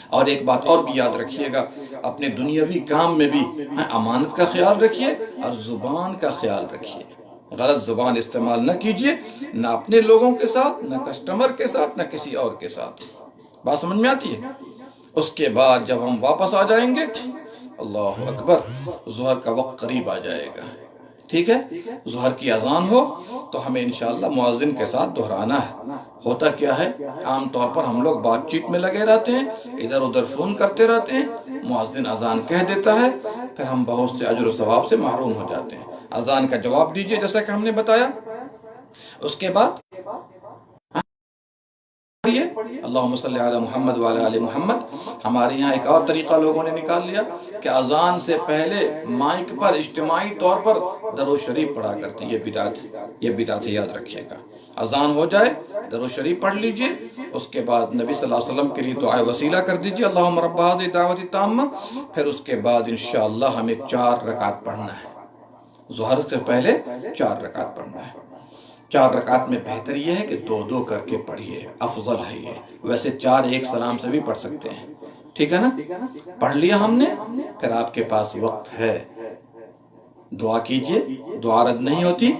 اور ایک بات اور بھی یاد رکھیے گا، اپنے دنیاوی کام میں بھی امانت کا خیال رکھیے اور زبان کا خیال رکھیے۔ غلط زبان استعمال نہ کیجیے، نہ اپنے لوگوں کے ساتھ، نہ کسٹمر کے ساتھ، نہ کسی اور کے ساتھ۔ بات سمجھ میں آتی ہے؟ اس کے بعد جب ہم واپس آ جائیں گے، اللہ اکبر، ظہر کا وقت قریب آ جائے گا، ٹھیک ہے؟ ظہر کی اذان ہو تو ہمیں انشاءاللہ مؤذن کے ساتھ دہرانا ہے۔ ہوتا کیا ہے، عام طور پر ہم لوگ بات چیت میں لگے رہتے ہیں، ادھر ادھر فون کرتے رہتے ہیں، مؤذن اذان کہہ دیتا ہے، پھر ہم بہت سے اجر و ثواب سے محروم ہو جاتے ہیں۔ اذان کا جواب دیجئے جیسا کہ ہم نے بتایا، اس کے بعد اللہم صلی علی محمد وعلی آل محمد۔ ہمارے یہاں ایک اور طریقہ لوگوں نے نکال لیا کہ اذان سے پہلے مائک پر اجتماعی طور پر درود شریف پڑھا کرتے ہیں۔ یہ بدعت ہے، یاد رکھیے گا۔ اذان ہو جائے، درود شریف پڑھ لیجئے، اس کے بعد نبی صلی اللہ علیہ وسلم کے لیے دعائے وسیلہ کر دیجئے، اللہم رب هذه الدعوۃ التامہ۔ پھر اس کے بعد انشاءاللہ ہمیں 4 رکعت پڑھنا ہے، ظہر سے پہلے 4 رکعت پڑھنا ہے۔ 4 رکعت میں بہتر یہ ہے کہ 2 کر کے پڑھیے، افضل ہے یہ۔ ویسے 4 ایک سلام سے بھی پڑھ سکتے ہیں، ٹھیک ہے نا؟ پڑھ لیا ہم نے، پھر آپ کے پاس وقت ہے، دعا کیجئے، دعا رد نہیں ہوتی۔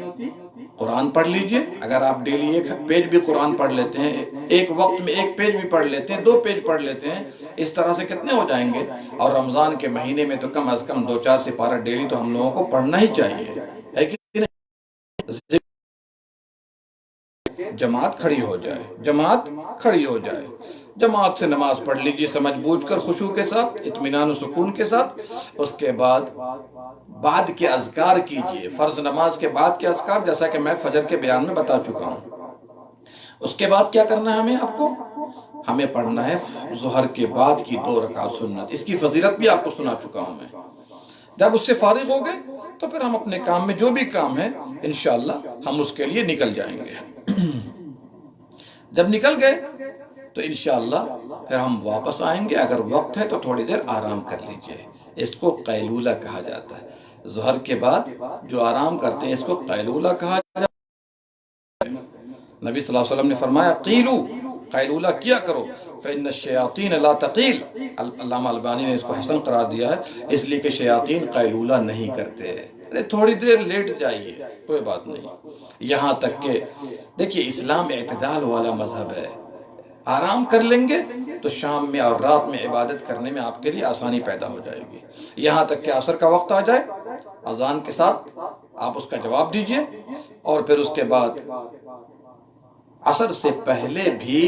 قرآن پڑھ لیجئے، اگر آپ ڈیلی 1 پیج بھی قرآن پڑھ لیتے ہیں، ایک وقت میں 1 پیج بھی پڑھ لیتے ہیں، 2 پیج پڑھ لیتے ہیں، اس طرح سے کتنے ہو جائیں گے؟ اور رمضان کے مہینے میں تو کم از کم 2-4 سپارہ ڈیلی تو ہم لوگوں کو پڑھنا ہی چاہیے، ہے کہ نہیں؟ جماعت کھڑی ہو جائے، جماعت کھڑی ہو جائے، جماعت سے نماز پڑھ لیجئے سمجھ بوجھ کر، خشوع کے ساتھ، اطمینان و سکون کے ساتھ۔ اس کے بعد کے اذکار کیجئے، فرض نماز کے بعد کے اذکار، جیسا کہ میں فجر کے بیان میں بتا چکا ہوں۔ اس کے بعد کیا کرنا ہے ہمیں؟ آپ کو ہمیں پڑھنا ہے ظہر کے بعد کی 2 رکعت سنت۔ اس کی فضیلت بھی آپ کو سنا چکا ہوں میں۔ جب اس سے فارغ ہو گئے تو پھر ہم اپنے کام میں جو بھی کام ہے انشاءاللہ ہم اس کے لیے نکل جائیں گے۔ جب نکل گئے تو انشاءاللہ پھر ہم واپس آئیں گے۔ اگر وقت ہے تو تھوڑی دیر آرام کر لیجئے، اس کو قیلولہ کہا جاتا ہے۔ ظہر کے بعد جو آرام کرتے ہیں اس کو قیلولہ کہا جاتا ہے۔ نبی صلی اللہ علیہ وسلم نے فرمایا قیلو، قیلولہ کیا کرو، فإن الشیاطین لا تقیل۔ علامہ البانی نے اس کو حسن قرار دیا ہے، اس لیے کہ شیاطین قیلولہ نہیں کرتے، تھوڑی دیر لیٹ جائیے، کوئی بات نہیں۔ یہاں تک کہ دیکھیے اسلام اعتدال والا مذہب ہے، آرام کر لیں گے تو شام میں اور رات میں عبادت کرنے میں آپ کے لیے آسانی پیدا ہو جائے گی۔ یہاں تک کہ عصر کا وقت آ جائے، اذان کے ساتھ آپ اس کا جواب دیجئے، اور پھر اس کے بعد عصر سے پہلے بھی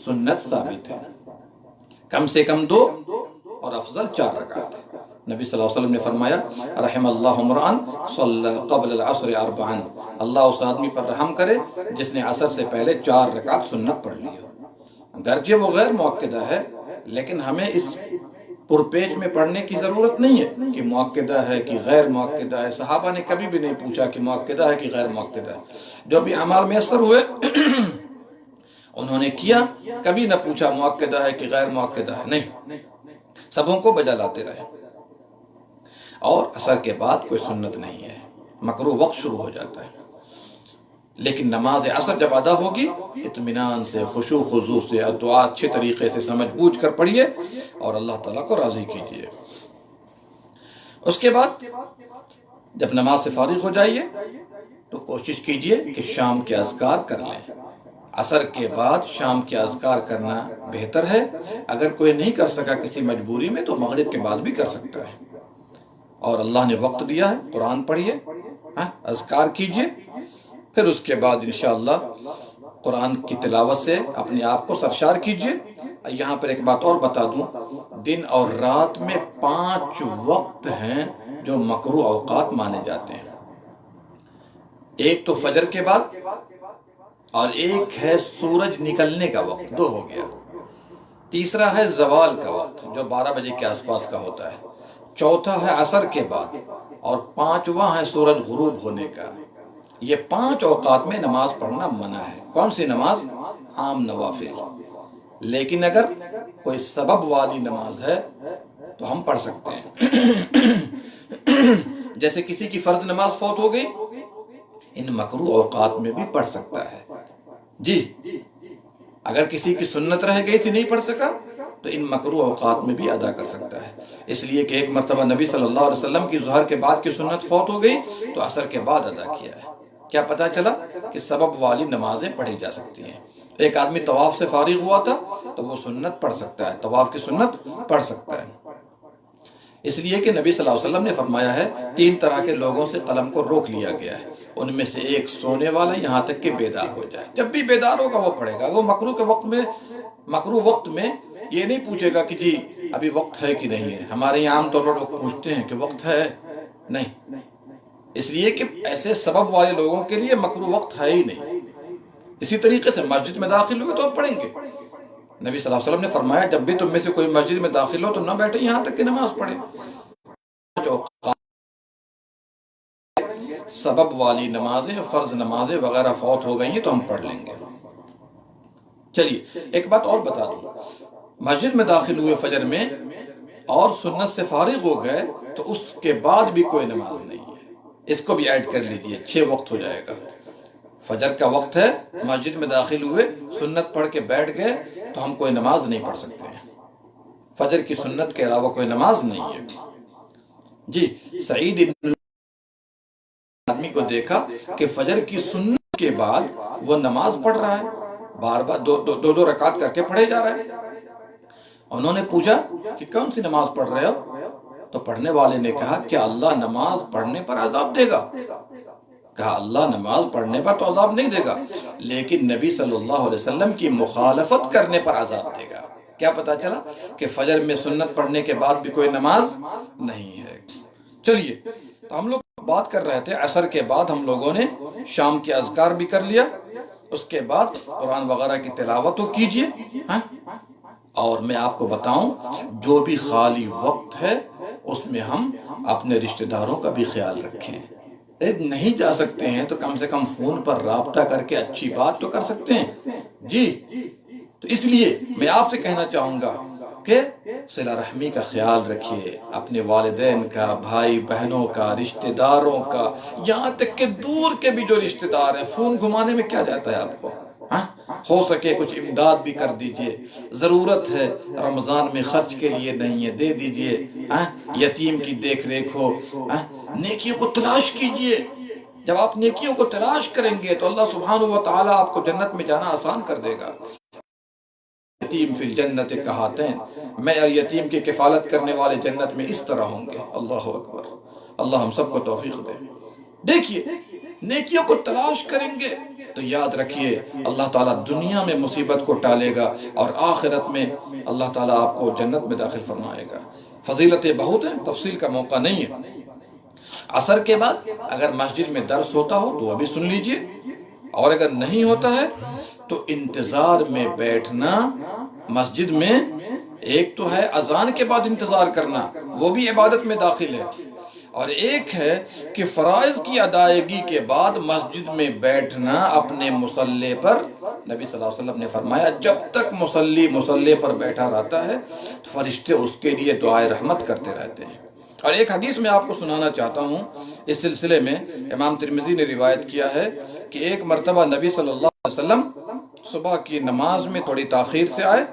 سنت ثابت ہے، کم سے کم 2 اور افضل 4 رکعت ہے۔ نبی صلی اللہ علیہ وسلم نے فرمایا رحم اللہ امرأن صلی قبل العصر 4، اللہ اس آدمی پر رحم کرے جس نے عصر سے پہلے 4 رکعت سنت پڑھ لی ہو۔ گرچہ وہ غیر مؤکدہ ہے لیکن ہمیں اس پرپیچ میں پڑھنے کی ضرورت نہیں ہے کہ مؤکدہ ہے کہ غیر مؤکدہ ہے۔ صحابہ نے کبھی بھی نہیں پوچھا کہ مؤکدہ ہے کہ غیر مؤکدہ ہے، جو بھی اعمال میسر ہوئے انہوں نے کیا، کبھی نہ پوچھا مؤکدہ ہے کہ غیر مؤکدہ ہے، نہیں، سبوں کو بجا لاتے رہے۔ اور عصر کے بعد کوئی سنت نہیں ہے، مکروہ وقت شروع ہو جاتا ہے، لیکن نماز عصر جب ادا ہوگی اطمینان سے، خشوع خضوع سے، اور دعا اچھے طریقے سے سمجھ بوجھ کر پڑھیے اور اللہ تعالیٰ کو راضی کیجیے۔ اس کے بعد جب نماز سے فارغ ہو جائیے تو کوشش کیجیے کہ شام کے اذکار کر لیں۔ عصر کے بعد شام کے اذکار کرنا بہتر ہے۔ اگر کوئی نہیں کر سکا کسی مجبوری میں تو مغرب کے بعد بھی کر سکتا ہے، اور اللہ نے وقت دیا ہے، قرآن پڑھیے، اذکار کیجیے، پھر اس کے بعد انشاءاللہ قرآن کی تلاوت سے اپنے آپ کو سرشار کیجیے۔ یہاں پر ایک بات اور بتا دوں، دن اور رات میں 5 وقت ہیں جو مکروہ اوقات مانے جاتے ہیں۔ ایک تو فجر کے بعد، اور ایک ہے سورج نکلنے کا وقت، 2 ہو گیا۔ تیسرا ہے زوال کا وقت جو 12 بجے کے آس پاس کا ہوتا ہے۔ چوتھا ہے عصر کے بعد، اور 5واں ہے سورج غروب ہونے کا۔ یہ 5 اوقات میں نماز پڑھنا منع ہے۔ کون سی نماز؟ عام نوافل۔ لیکن اگر کوئی سبب والی نماز ہے تو ہم پڑھ سکتے ہیں۔ جیسے کسی کی فرض نماز فوت ہو گئی، ان مکروہ اوقات میں بھی پڑھ سکتا ہے۔ جی، اگر کسی کی سنت رہ گئی تھی نہیں پڑھ سکا تو ان مکروہ اوقات میں بھی ادا کر سکتا ہے۔ اس لیے کہ ایک مرتبہ نبی صلی اللہ علیہ وسلم کی ظہر کے بعد کی سنت فوت ہو گئی تو عصر کے بعد ادا کیا ہے۔ کیا پتہ چلا کہ سبب والی نمازیں پڑھی جا سکتی ہیں۔ ایک آدمی طواف سے فارغ ہوا تھا تو وہ سنت پڑھ سکتا ہے، طواف کی سنت پڑھ سکتا ہے۔ اس لیے کہ نبی صلی اللہ علیہ وسلم نے فرمایا ہے 3 طرح کے لوگوں سے قلم کو روک لیا گیا ہے، ان میں سے ایک سونے والا یہاں تک کہ بیدار ہو جائے۔ جب بھی بیدار ہوگا وہ پڑھے گا۔ وہ مکروہ وقت میں یہ نہیں پوچھے گا کہ جی ابھی وقت ہے کہ نہیں ہے۔ ہمارے یہاں عام طور پر لوگ پوچھتے ہیں کہ وقت ہے، نہیں، اس لیے کہ ایسے سبب والے لوگوں کے لیے مکروہ وقت ہے ہی نہیں۔ اسی طریقے سے مسجد میں داخل ہوئے تو ہم پڑھیں گے۔ نبی صلی اللہ علیہ وسلم نے فرمایا جب بھی تم میں سے کوئی مسجد میں داخل ہو تو نہ بیٹھے یہاں تک کہ نماز پڑھے۔ سبب والی نمازیں، فرض نمازیں وغیرہ فوت ہو گئی ہیں تو ہم پڑھ لیں گے۔ چلیے ایک بات اور بتا دوں، مسجد میں داخل ہوئے فجر میں اور سنت سے فارغ ہو گئے تو اس کے بعد بھی کوئی نماز نہیں ہے۔ اس کو بھی ایڈ کر لیجئے، 6 وقت ہو جائے گا۔ فجر کا وقت ہے، مسجد میں داخل ہوئے، سنت پڑھ کے بیٹھ گئے تو ہم کوئی نماز نہیں پڑھ سکتے ہیں۔ فجر کی سنت کے علاوہ کوئی نماز نہیں ہے۔ جی، سعید ابن آدمی کو دیکھا کہ فجر کی سنت کے بعد وہ نماز پڑھ رہا ہے، بار بار 2 رکعت کر کے پڑھے جا رہا ہے۔ انہوں نے پوچھا کہ کون سی نماز پڑھ رہے ہو؟ تو پڑھنے والے نے کہا کہ اللہ نماز پڑھنے پر عذاب دے گا۔ کہا اللہ نماز پڑھنے پر تو عذاب نہیں دے گا، لیکن نبی صلی اللہ علیہ وسلم کی مخالفت کرنے پر عذاب دے گا۔ کیا پتا چلا کہ فجر میں سنت پڑھنے کے بعد بھی کوئی نماز نہیں ہے۔ چلیے، تو ہم لوگ بات کر رہے تھے عصر کے بعد ہم لوگوں نے شام کے اذکار بھی کر لیا، اس کے بعد قرآن وغیرہ کی تلاوت کیجیے۔ اور میں آپ کو بتاؤں جو بھی خالی وقت ہے اس میں ہم اپنے رشتہ داروں کا بھی خیال رکھیں۔ نہیں جا سکتے ہیں تو کم سے کم فون پر رابطہ کر کے اچھی بات تو کر سکتے ہیں۔ جی، تو اس لیے میں آپ سے کہنا چاہوں گا کہ صلہ رحمی کا خیال رکھیے، اپنے والدین کا، بھائی بہنوں کا، رشتہ داروں کا، یہاں تک کہ دور کے بھی جو رشتہ دار ہیں، فون گھمانے میں کیا جاتا ہے آپ کو؟ ہو سکے کچھ امداد بھی کر دیجئے، ضرورت ہے، رمضان میں خرچ کے لیے نہیں ہے، دے دیجئے، یتیم کی دیکھ ریکھ ہو، نیکیوں کو تلاش کیجئے۔ جب آپ نیکیوں کو تلاش کریں گے تو اللہ سبحانہ و تعالیٰ آپ کو جنت میں جانا آسان کر دے گا۔ یتیم فی الجنت کہاتین، میں اور یتیم کی کفالت کرنے والے جنت میں اس طرح ہوں گے۔ اللہ اکبر، اللہ ہم سب کو توفیق دے۔ دیکھیے، نیکیوں کو تلاش کریں گے تو یاد رکھیے اللہ تعالیٰ دنیا میں مصیبت کو ٹالے گا اور آخرت میں اللہ تعالیٰ آپ کو جنت میں داخل فرمائے گا۔ فضیلتیں بہت ہیں، تفصیل کا موقع نہیں ہے۔ عصر کے بعد اگر مسجد میں درس ہوتا ہو تو ابھی سن لیجئے، اور اگر نہیں ہوتا ہے تو انتظار میں بیٹھنا مسجد میں، ایک تو ہے اذان کے بعد انتظار کرنا، وہ بھی عبادت میں داخل ہے، اور ایک ہے کہ فرائض کی ادائیگی کے بعد مسجد میں بیٹھنا اپنے مصلی پر۔ نبی صلی اللہ علیہ وسلم نے فرمایا جب تک مصلی پر بیٹھا رہتا ہے تو فرشتے اس کے لیے دعائے رحمت کرتے رہتے ہیں۔ اور ایک حدیث میں آپ کو سنانا چاہتا ہوں، اس سلسلے میں امام ترمذی نے روایت کیا ہے کہ ایک مرتبہ نبی صلی اللہ علیہ وسلم صبح کی نماز میں تھوڑی تاخیر سے آئے،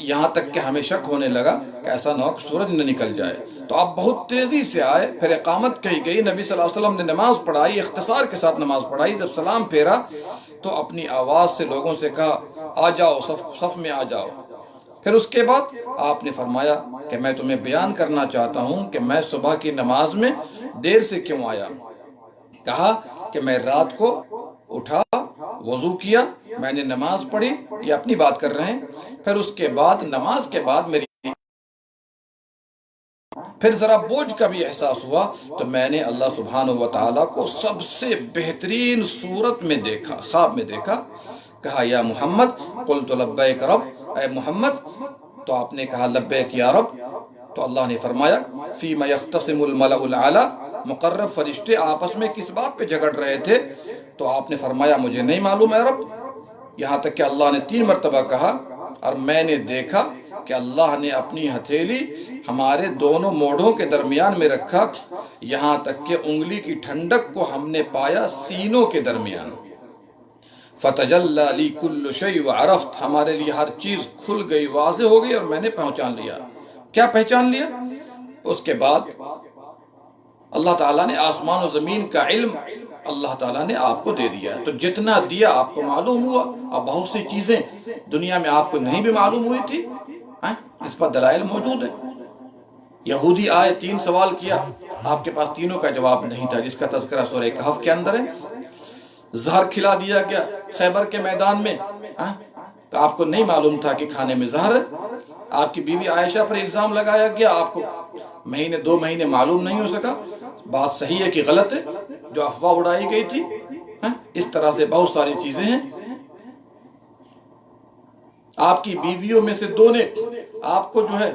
یہاں تک کہ ہمیں شک ہونے لگا کہ ایسا نہ ہو کہ سورج نہ نکل جائے، تو آپ بہت تیزی سے آئے، پھر اقامت کہی گئی، نبی صلی اللہ علیہ وسلم نے نماز پڑھائی، اختصار کے ساتھ نماز پڑھائی، جب سلام پھیرا تو اپنی آواز سے لوگوں سے کہا آ جاؤ، صف میں آ جاؤ۔ پھر اس کے بعد آپ نے فرمایا کہ میں تمہیں بیان کرنا چاہتا ہوں کہ میں صبح کی نماز میں دیر سے کیوں آیا۔ کہا کہ میں رات کو اٹھا، وضو کیا، میں نے نماز پڑھی، یہ اپنی بات کر رہے ہیں، پھر اس کے بعد نماز کے بعد میری پھر ذرا بوجھ کا بھی احساس ہوا تو میں نے اللہ سبحانہ و تعالیٰ کو سب سے بہترین صورت میں دیکھا، خواب میں دیکھا۔ کہا یا محمد قلت لبیک رب، اے محمد، تو آپ نے کہا لبیک یا رب، تو اللہ نے فرمایا فیما یختصم الملأ الاعلی، مقرب فرشتے آپس میں کس بات پہ جھگڑ رہے تھے، تو آپ نے فرمایا مجھے نہیں معلوم اے رب، یہاں تک کہ اللہ نے 3 مرتبہ کہا، اور میں نے دیکھا کہ اللہ نے اپنی ہتھیلی ہمارے دونوں موڑھوں کے درمیان میں رکھا، یہاں تک کہ انگلی کی ٹھنڈک کو ہم نے پایا سینوں کے درمیان۔ فتجلی لی کل شیء وعرفت، ہمارے لیے ہر چیز کھل گئی، واضح ہو گئی، اور میں نے پہچان لیا۔ کیا پہچان لیا؟ اس کے بعد اللہ تعالیٰ نے آسمان و زمین کا علم اللہ تعالیٰ نے آپ کو دے دیا، تو جتنا دیا آپ کو معلوم ہوا، اور بہت سی چیزیں دنیا میں آپ کو نہیں بھی معلوم ہوئی تھی، اس پر دلائل موجود ہیں۔ یہودی آئے، 3 سوال کیا، آپ کے پاس تینوں کا جواب نہیں تھا، جس کا تذکرہ سورہ کہف کے اندر ہے۔ زہر کھلا دیا گیا خیبر کے میدان میں، تو آپ کو نہیں معلوم تھا کہ کھانے میں زہر ہے۔ آپ کی بیوی عائشہ پر الزام لگایا گیا، آپ کو 2 مہینے معلوم نہیں ہو سکا، بات صحیح ہے کہ غلط ہے، جو افواہ اڑائی گئی تھی۔ اس طرح سے بہت ساری چیزیں ہیں۔ آپ کی بیویوں میں سے 2 نے آپ کو جو ہے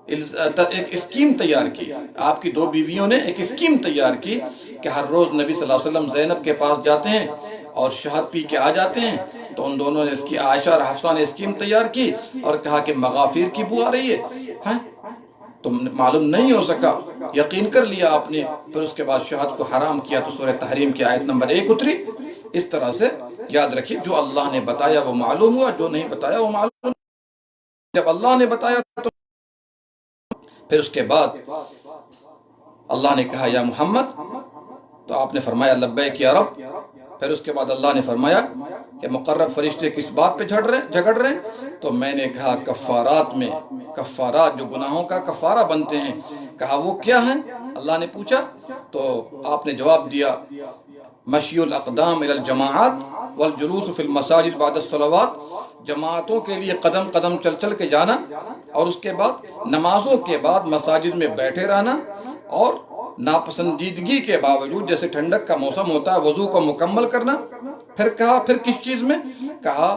ایک اسکیم تیار کی، آپ کی 2 بیویوں نے ایک اسکیم تیار کی کہ ہر روز نبی صلی اللہ علیہ وسلم زینب کے پاس جاتے ہیں اور شہد پی کے آ جاتے ہیں، تو ان دونوں نے اس کی عائشہ اور حفصہ نے اسکیم تیار کی اور کہا کہ مغافیر کی بو آ رہی ہے، تو معلوم نہیں ہو سکا، یقین کر لیا آپ نے، پھر اس کے بعد شہد کو حرام کیا تو سورہ تحریم کی آیت نمبر 1 اتری۔ اس طرح سے یاد رکھیے جو اللہ نے بتایا وہ معلوم ہوا، جو نہیں بتایا وہ معلوم۔ جب اللہ نے بتایا تو پھر اس کے بعد اللہ نے کہا یا محمد، تو آپ نے فرمایا لبیک یا رب۔ پھر اس کے بعد اللہ نے فرمایا کہ مقرب فرشتے کس بات پہ جھگڑ رہے ہیں، تو میں نے کہا کفارات میں، کفارات جو گناہوں کا کفارہ بنتے ہیں، کہا وہ کیا ہیں؟ اللہ نے پوچھا تو آپ نے جواب دیا مشی الاقدام الى الجماعات والجلوس فی المساجد بعد الصلوات، جماعتوں کے لیے قدم قدم چل چل کے جانا، اور اس کے بعد نمازوں کے بعد مساجد میں بیٹھے رہنا، اور ناپسندیدگی کے باوجود جیسے ٹھنڈک کا موسم ہوتا ہے وضو کو مکمل کرنا۔ پھر کہا پھر کس چیز میں؟ کہا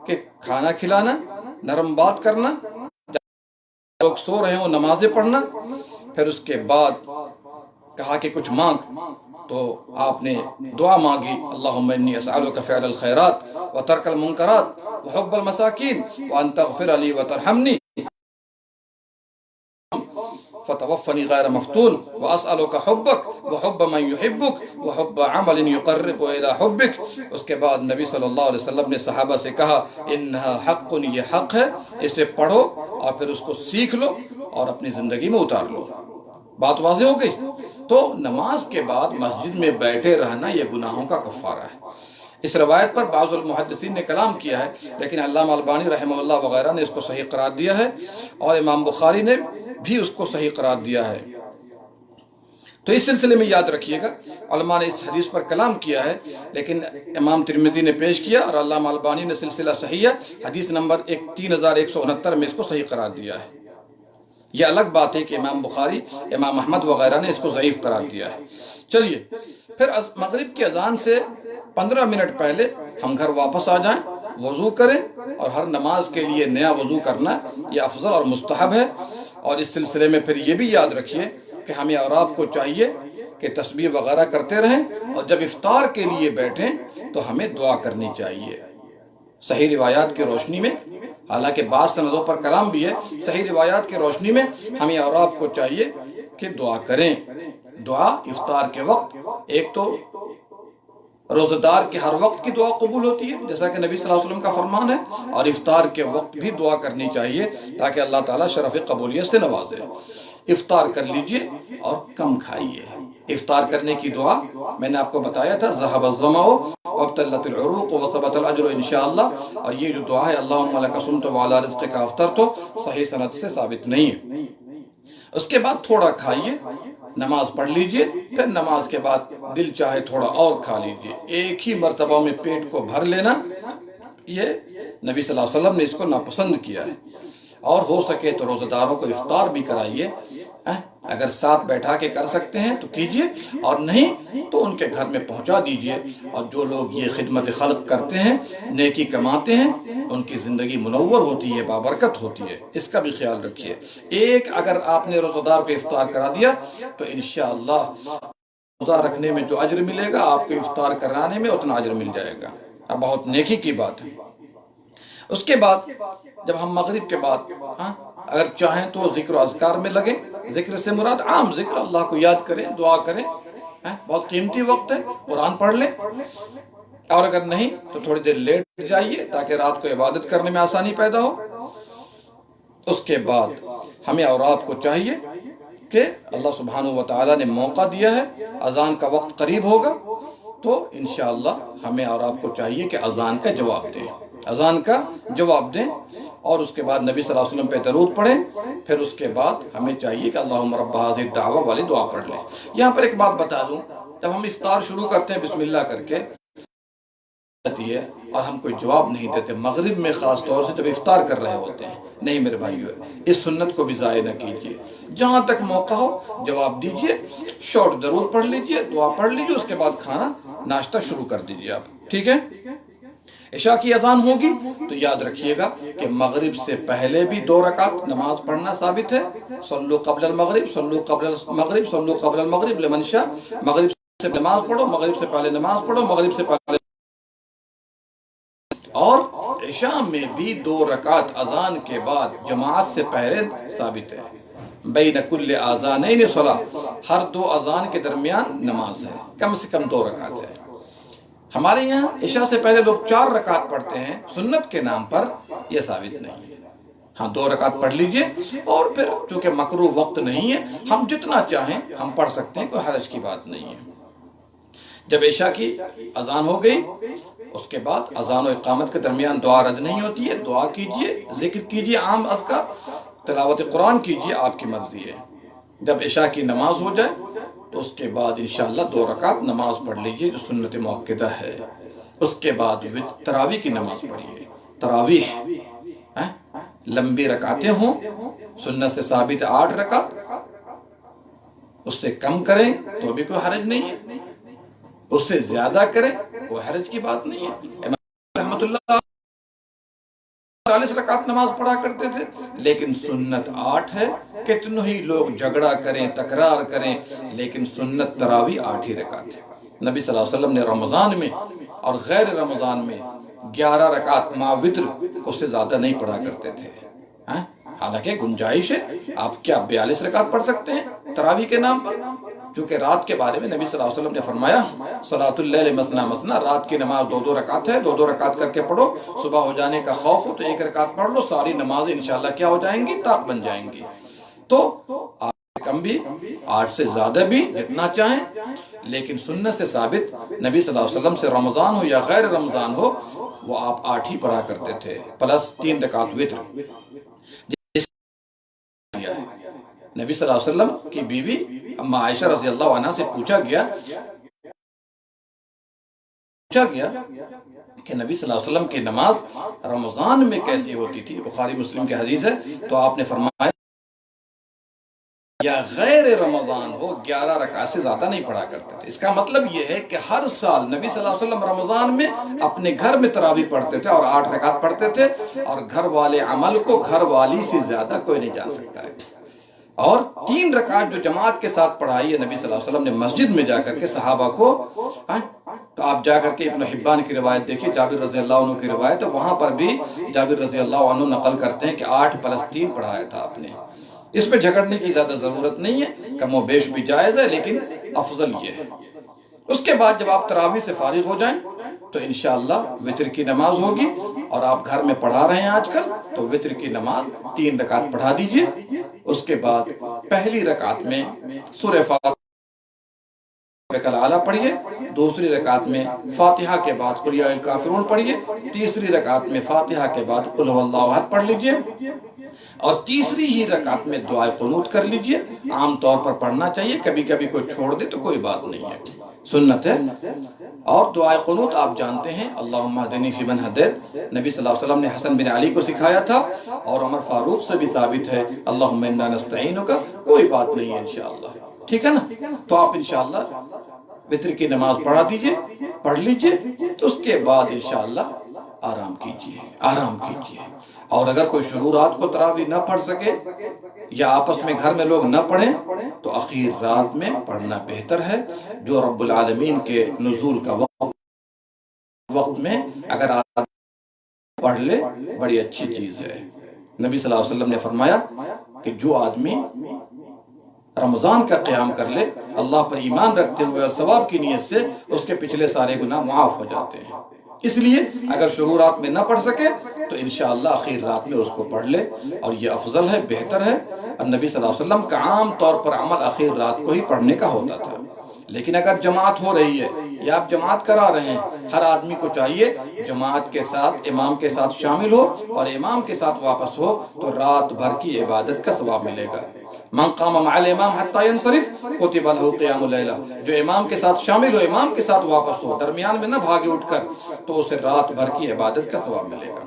کہ کھانا کھلانا، نرم بات کرنا، لوگ سو رہے ہوں نمازیں پڑھنا۔ پھر اس کے بعد کہا کہ کچھ مانگ، تو آپ نے دعا مانگی اللہم انی اسألک فعل الخیرات وترک المنکرات وحب المساکین وان تغفر لی وترحمنی فتوفنی غیر مفتون واسألک حبک وحب من یحبک وحب عمل یقرب الی حبک۔ اس کے بعد نبی صلی اللہ علیہ وسلم نے صحابہ سے کہا انہا حق، یہ حق ہے، اسے پڑھو اور پھر اس کو سیکھ لو اور اپنی زندگی میں اتار لو۔ بات واضح ہو گئی؟ تو نماز کے بعد مسجد میں بیٹھے رہنا یہ گناہوں کا کفارہ ہے۔ اس روایت پر بعض المحدثین نے کلام کیا ہے، لیکن علامہ البانی رحمہ اللہ وغیرہ نے اس کو صحیح قرار دیا ہے، اور امام بخاری نے بھی اس کو صحیح قرار دیا ہے۔ تو اس سلسلے میں یاد رکھیے گا علماء نے اس حدیث پر کلام کیا ہے، لیکن امام ترمذی نے پیش کیا اور علامہ البانی نے سلسلہ صحیح حدیث نمبر 3169 میں اس کو صحیح قرار دیا ہے۔ یہ الگ بات ہے کہ امام بخاری، امام احمد وغیرہ نے اس کو ضعیف قرار دیا ہے۔ چلیے پھر مغرب کی اذان سے 15 منٹ پہلے ہم گھر واپس آ جائیں، وضو کریں، اور ہر نماز کے لیے نیا وضو کرنا یہ افضل اور مستحب ہے۔ اور اس سلسلے میں پھر یہ بھی یاد رکھیے کہ ہمیں اور آپ کو چاہیے کہ تسبیح وغیرہ کرتے رہیں، اور جب افطار کے لیے بیٹھیں تو ہمیں دعا کرنی چاہیے۔ صحیح روایات کی روشنی میں، حالانکہ بعض سندوں پر کلام بھی ہے، صحیح روایات کی روشنی میں ہمیں اور آپ کو چاہیے کہ دعا کریں۔ دعا افطار کے وقت، ایک تو روزہ دار کے ہر وقت کی دعا قبول ہوتی ہے جیسا کہ نبی صلی اللہ علیہ وسلم کا فرمان ہے، اور افطار کے وقت بھی دعا کرنی چاہیے تاکہ اللہ تعالیٰ شرف قبولیت سے نوازے۔ افطار کر لیجئے اور کم کھائیے۔ افطار کرنے کی دعا میں نے آپ کو بتایا تھا، ذهب الظمأ وابتلت العروق وثبت الاجر انشاءاللہ، اور یہ جو دعا ہے اللہم لک صمت وعلی رزقک افطرت، صحیح سند سے ثابت نہیں ہے۔ اس کے بعد تھوڑا کھائیے، نماز پڑھ لیجئے، پھر نماز کے بعد دل چاہے تھوڑا اور کھا لیجئے۔ ایک ہی مرتبہ میں پیٹ کو بھر لینا، یہ نبی صلی اللہ علیہ وسلم نے اس کو ناپسند کیا ہے۔ اور ہو سکے تو روزہ داروں کو افطار بھی کرائیے، اگر ساتھ بیٹھا کے کر سکتے ہیں تو کیجئے، اور نہیں تو ان کے گھر میں پہنچا دیجئے۔ اور جو لوگ یہ خدمت خلق کرتے ہیں، نیکی کماتے ہیں، ان کی زندگی منور ہوتی ہے، بابرکت ہوتی ہے، اس کا بھی خیال رکھیے۔ ایک اگر آپ نے روزہ دار کو افطار کرا دیا تو انشاءاللہ روزہ رکھنے میں جو اجر ملے گا آپ کو افطار کرانے میں اتنا اجر مل جائے گا۔ اب بہت نیکی کی بات ہے۔ اس کے بعد جب ہم مغرب کے بعد اگر چاہیں تو ذکر و اذکار میں لگیں۔ ذکر سے مراد عام ذکر، اللہ کو یاد کریں، دعا کریں، بہت قیمتی وقت ہے، قرآن پڑھ لیں، اور اگر نہیں تو تھوڑی دیر لیٹ جائیے تاکہ رات کو عبادت کرنے میں آسانی پیدا ہو۔ اس کے بعد ہمیں اور آپ کو چاہیے کہ اللہ سبحانہ و تعالیٰ نے موقع دیا ہے، اذان کا وقت قریب ہوگا تو انشاءاللہ ہمیں اور آپ کو چاہیے کہ اذان کا جواب دیں، اذان کا جواب دیں، اور اس کے بعد نبی صلی اللہ علیہ وسلم پہ درود پڑھیں۔ پھر اس کے بعد ہمیں چاہیے کہ اللہم رب هذه الدعوہ والی دعا پڑھ لیں۔ یہاں پر ایک بات بتا دوں، جب ہم افطار شروع کرتے ہیں بسم اللہ کر کے ہے اور ہم کوئی جواب نہیں دیتے، مغرب میں خاص طور سے جب افطار کر رہے ہوتے ہیں، نہیں میرے بھائیو، اس سنت کو بھی ضائع نہ کیجیے۔ جہاں تک موقع ہو جواب دیجیے، شارٹ درود پڑھ لیجیے، دعا پڑھ لیجیے، اس کے بعد کھانا ناشتہ شروع کر دیجیے آپ، ٹھیک ہے؟ عشاء کی اذان ہوگی تو یاد رکھیے گا کہ مغرب سے پہلے بھی 2 رکعت نماز پڑھنا ثابت ہے۔ صلو قبل المغرب، صلو قبل المغرب، صلو قبل المغرب لمن شاء، مغرب سے نماز پڑھو، مغرب سے پہلے نماز پڑھو، مغرب سے پہلے، اور عشاء میں بھی 2 رکعت اذان کے بعد جماعت سے پہلے ثابت ہے۔ بین کل اذانین صلاۃ، ہر 2 اذان کے درمیان نماز ہے، کم سے کم 2 رکعت ہے۔ ہمارے یہاں عشاء سے پہلے لوگ 4 رکعت پڑھتے ہیں سنت کے نام پر، یہ ثابت نہیں ہے۔ ہاں 2 رکعت پڑھ لیجئے، اور پھر چونکہ مکروہ وقت نہیں ہے، ہم جتنا چاہیں ہم پڑھ سکتے ہیں، کوئی حرج کی بات نہیں ہے۔ جب عشاء کی اذان ہو گئی اس کے بعد اذان و اقامت کے درمیان دعا رد نہیں ہوتی ہے، دعا کیجئے، ذکر کیجئے، عام اذکار، تلاوت قرآن کیجئے، آپ کی مرضی ہے۔ جب عشاء کی نماز ہو جائے تو اس کے بعد انشاءاللہ 2 رکعت نماز پڑھ لیجئے جو سنت موقدہ ہے۔ اس کے بعد تراویح کی نماز پڑھیے، تراویح لمبی رکعتیں ہوں، سنت سے ثابت 8 رکعت، اس سے کم کریں تو بھی کوئی حرج نہیں ہے، اس سے زیادہ کریں کوئی حرج کی بات نہیں ہے۔ امام رحمۃ اللہ 40 رکعت نماز پڑھا کرتے تھے، لیکن سنت 8 ہے۔ کتنے ہی لوگ جھگڑا کریں، تکرار کریں، لیکن سنت تراویح 8 ہی رکعت ہے۔ نبی صلی اللہ علیہ وسلم نے رمضان میں اور غیر رمضان میں 11 رکعت مع وتر، اس سے زیادہ نہیں پڑھا کرتے تھے۔ حالانکہ گنجائش ہے، آپ کیا 42 رکعت پڑھ سکتے ہیں تراویح کے نام پر، چونکہ رات کے بارے میں نبی صلی اللہ علیہ وسلم نے فرمایا صلاۃ اللیل مثنی مثنی، رات کی نماز 2 رکعت ہے، 2 رکعت کر کے پڑھو، صبح ہو جانے کا خوف ہو تو 1 رکعت پڑھ لو، ساری نمازیں انشاءاللہ کیا ہو جائیں گی، طاق بن جائیں گی۔ تو 8 سے کم بھی، 8 سے زیادہ بھی، جتنا چاہیں، لیکن سنت سے ثابت نبی صلی اللہ علیہ وسلم سے رمضان ہو یا غیر رمضان ہو وہ آپ 8 ہی پڑھا کرتے تھے، پلس 3 رکعت وتر۔ نبی صلی اللہ علیہ وسلم کی بیوی اما عائشہ رضی اللہ عنہ سے پوچھا گیا کہ نبی صلی اللہ علیہ وسلم کی نماز رمضان میں کیسی ہوتی تھی، بخاری مسلم کی حدیث ہے، تو آپ نے فرمایا یا غیر رمضان ہو 11 رکعت سے زیادہ نہیں پڑھا کرتے تھے۔ اس کا مطلب یہ ہے کہ ہر سال نبی صلی اللہ علیہ وسلم رمضان میں اپنے گھر میں تراویح پڑھتے تھے اور 8 رکعت پڑھتے تھے، اور گھر والے عمل کو گھر والی سے زیادہ کوئی نہیں جان سکتا ہے۔ اور 3 رکعت جو جماعت کے ساتھ پڑھائی ہے نبی صلی اللہ علیہ وسلم نے مسجد میں جا کر کے صحابہ کو، تو آپ جا کر کے ابن حبان کی روایت دیکھیے، جابر رضی اللہ عنہ کی روایت ہے، وہاں پر بھی جابر رضی اللہ عنہ نقل کرتے ہیں کہ 8+3 پڑھایا تھا آپ نے۔ اس میں جھگڑنے کی زیادہ ضرورت نہیں ہے، کم و بیش بھی جائز ہے، لیکن افضل یہ ہے۔ اس کے بعد جب آپ تراویح سے فارغ ہو جائیں تو انشاءاللہ وتر کی نماز ہوگی، اور آپ گھر میں پڑھا رہے ہیں آج کل، تو وتر کی نماز 3 رکعت پڑھا دیجئے۔ اس کے بعد پہلی رکعت میں سورہ فاتحہ پڑھیے، دوسری رکعت میں فاتحہ کے بعد قل یا الکافرون پڑھیے، تیسری رکعت میں فاتحہ کے بعد قل هو اللہ احد پڑھ لیجئے، اور تیسری ہی رکعت میں دعائے قنوت کر لیجئے۔ عام طور پر پڑھنا چاہیے، کبھی کبھی کوئی چھوڑ دے تو کوئی بات نہیں ہے، سنت ہے۔ اور دعائے قنوت آپ جانتے ہیں، اللہم اہدنی فیمن ہدیت، نبی صلی اللہ علیہ وسلم نے حسن بن علی کو سکھایا تھا، اور عمر فاروق سے بھی ثابت ہے، اللہم انا نستعینک، کوئی بات نہیں ہے انشاءاللہ، ٹھیک ہے نا؟ تو آپ انشاءاللہ وتر کی نماز پڑھا دیجئے، پڑھ لیجئے، اس کے بعد انشاءاللہ آرام کیجئے، آرام کیجئے۔ اور اگر کوئی شروع رات کو تراویح نہ پڑھ سکے، یا آپس میں گھر میں لوگ نہ پڑھیں، تو اخیر رات میں پڑھنا بہتر ہے۔ جو رب العالمین کے نزول کا وقت میں اگر آپ پڑھ لے، بڑی اچھی چیز ہے۔ نبی صلی اللہ علیہ وسلم نے فرمایا کہ جو آدمی رمضان کا قیام کر لے، اللہ پر ایمان رکھتے ہوئے اور ثواب کی نیت سے، اس کے پچھلے سارے گناہ معاف ہو جاتے ہیں۔ اس لیے اگر شروع رات میں نہ پڑھ سکے تو انشاءاللہ اخیر رات میں اس کو پڑھ لے، اور یہ افضل ہے، بہتر ہے۔ اور نبی صلی اللہ علیہ وسلم کا عام طور پر عمل اخیر رات کو ہی پڑھنے کا ہوتا تھا۔ لیکن اگر جماعت ہو رہی ہے یا آپ جماعت کرا رہے ہیں، ہر آدمی کو چاہیے جماعت کے ساتھ، امام کے ساتھ شامل ہو اور امام کے ساتھ واپس ہو، تو رات بھر کی عبادت کا ثواب ملے گا۔ من قام مع الامام حتی ینصرف کتب له قیام اللیلہ، جو امام کے ساتھ شامل ہو، امام کے ساتھ واپس ہو، درمیان میں نہ بھاگے اٹھ کر، تو اسے رات بھر کی عبادت کا ثواب ملے گا۔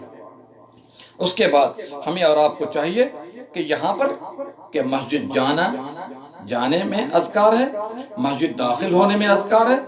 اس کے بعد ہمیں اور آپ کو چاہیے کہ یہاں پر کہ مسجد جانے میں اذکار ہے، مسجد داخل ہونے میں اذکار ہے،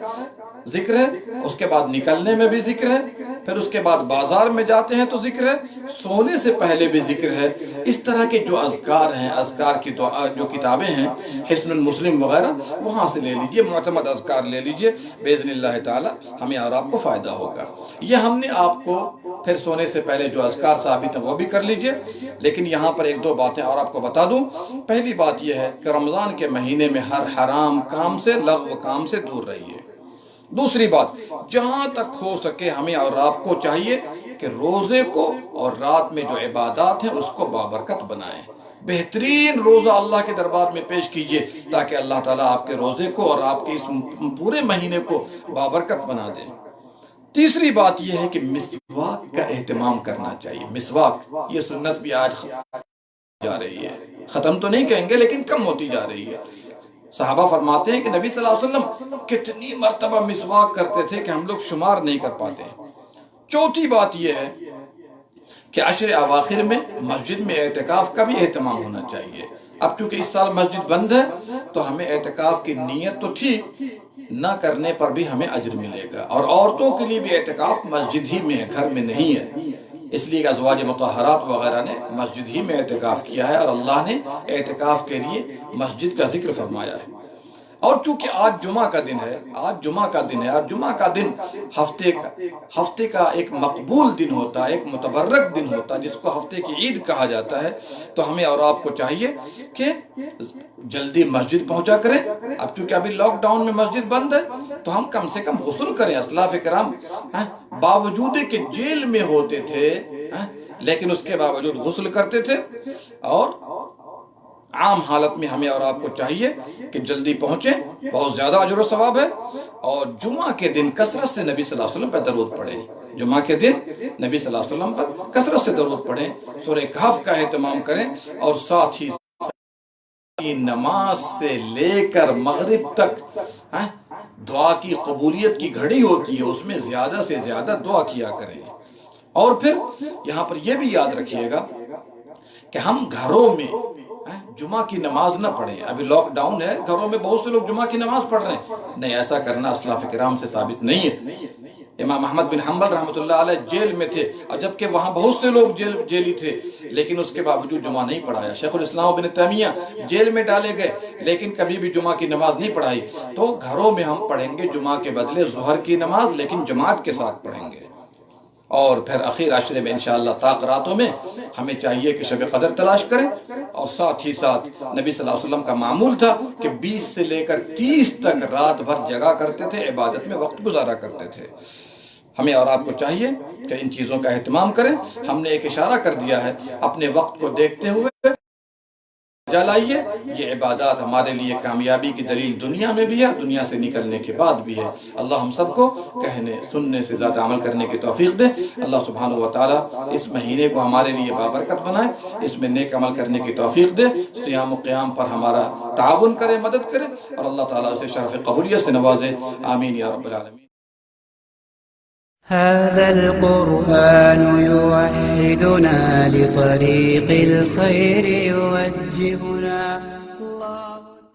ذکر ہے، اس کے بعد نکلنے میں بھی ذکر ہے، پھر اس کے بعد بازار میں جاتے ہیں تو ذکر ہے، سونے سے پہلے بھی ذکر ہے۔ اس طرح کے جو اذکار ہیں، اذکار کی جو کتابیں ہیں، حسن المسلم وغیرہ، وہاں سے لے لیجئے، معتمد اذکار لے لیجئے، باذن اللہ تعالی ہمیں اور آپ کو فائدہ ہوگا۔ یہ ہم نے آپ کو پھر سونے سے پہلے جو اذکار ثابت ہیں وہ بھی کر لیجئے، لیکن یہاں پر 1-2 باتیں اور آپ کو بتا دوں۔ پہلی بات یہ ہے کہ رمضان کے مہینے میں ہر حرام کام سے، لغو کام سے دور رہیے۔ دوسری بات، جہاں تک ہو سکے ہمیں اور آپ کو چاہیے کہ روزے کو اور رات میں جو عبادات ہیں اس کو بابرکت بنائیں۔ بہترین روزہ اللہ کے دربار میں پیش کیجئے تاکہ اللہ تعالیٰ آپ کے روزے کو اور آپ کے اس پورے مہینے کو بابرکت بنا دے۔ تیسری بات یہ ہے کہ مسواک کا اہتمام کرنا چاہیے۔ مسواک، یہ سنت بھی آج جا رہی ہے، ختم تو نہیں کہیں گے لیکن کم ہوتی جا رہی ہے۔ صحابہ فرماتے ہیں کہ نبی صلی اللہ علیہ وسلم کتنی مرتبہ مسواک کرتے تھے کہ ہم لوگ شمار نہیں کر پاتے ہیں۔ چوتھی بات یہ ہے کہ عشر اواخر میں مسجد میں اعتکاف کا بھی اہتمام ہونا چاہیے۔ اب چونکہ اس سال مسجد بند ہے تو ہمیں اعتکاف کی نیت تو تھی، نہ کرنے پر بھی ہمیں اجر ملے گا، اور عورتوں کے لیے بھی اعتکاف مسجد ہی میں ہے، گھر میں نہیں ہے۔ اس لیے کہ ازواج مطہرات وغیرہ نے مسجد ہی میں اعتکاف کیا ہے، اور اللہ نے اعتکاف کے لیے مسجد کا ذکر فرمایا ہے۔ اور چونکہ آج جمعہ کا دن ہے، اور جمعہ کا دن ہفتے کا ایک مقبول دن ہوتا ہے، ایک متبرک دن ہوتا ہے، جس کو ہفتے کی عید کہا جاتا ہے، تو ہمیں اور آپ کو چاہیے کہ جلدی مسجد پہنچا کریں۔ اب چونکہ ابھی لاک ڈاؤن میں مسجد بند ہے تو ہم کم سے کم غسل کریں۔ اسلاف کرام باوجود کہ جیل میں ہوتے تھے لیکن اس کے باوجود غسل کرتے تھے، اور عام حالت میں ہمیں اور آپ کو چاہیے کہ جلدی پہنچیں، بہت زیادہ اجر و ثواب ہے۔ اور جمعہ کے دن کثرت سے نبی صلی اللہ علیہ وسلم پر درود پڑھیں، جمعہ کے دن نبی صلی اللہ علیہ وسلم پر کثرت سے درود پڑھیں، سورہ کہف کا اہتمام کریں، اور ساتھ ہی کی نماز سے لے کر مغرب تک دعا کی قبولیت کی گھڑی ہوتی ہے، اس میں زیادہ سے زیادہ دعا کیا کریں۔ اور پھر یہاں پر یہ بھی یاد رکھیے گا کہ ہم گھروں میں جمعہ کی نماز نہ پڑھیں۔ ابھی لاک ڈاؤن ہے، گھروں میں بہت سے لوگ جمعہ کی نماز پڑھ رہے ہیں، نہیں، ایسا کرنا اسلاف کرام سے ثابت نہیں ہے۔ امام احمد بن حنبل رحمۃ اللہ علیہ جیل میں تھے، اور جبکہ وہاں بہت سے لوگ جیلی تھے، لیکن اس کے باوجود جمعہ نہیں پڑھایا۔ شیخ الاسلام ابن تیمیہ جیل میں ڈالے گئے، لیکن کبھی بھی جمعہ کی نماز نہیں پڑھائی۔ تو گھروں میں ہم پڑھیں گے جمعہ کے بدلے ظہر کی نماز، لیکن جماعت کے ساتھ پڑھیں گے۔ اور پھر اخیر عشرے میں انشاءاللہ طاق راتوں میں ہمیں چاہیے کہ شب قدر تلاش کریں، اور ساتھ ہی ساتھ نبی صلی اللہ علیہ وسلم کا معمول تھا کہ 20 سے لے کر 30 تک رات بھر جگا کرتے تھے، عبادت میں وقت گزارا کرتے تھے۔ ہمیں اور آپ کو چاہیے کہ ان چیزوں کا اہتمام کریں۔ ہم نے ایک اشارہ کر دیا ہے، اپنے وقت کو دیکھتے ہوئے جلائیے۔ یہ عبادات ہمارے لیے کامیابی کی دلیل دنیا میں بھی ہے، دنیا سے نکلنے کے بعد بھی ہے۔ اللہ ہم سب کو کہنے سننے سے زیادہ عمل کرنے کی توفیق دے۔ اللہ سبحانہ و تعالیٰ اس مہینے کو ہمارے لیے بابرکت بنائے، اس میں نیک عمل کرنے کی توفیق دے، صیام و قیام پر ہمارا تعاون کرے، مدد کرے، اور اللہ تعالیٰ اسے شرف قبولیت سے نوازے۔ آمین یا رب العالمین۔ هذا القرآن يوحدنا لطريق الخير يوجهنا الله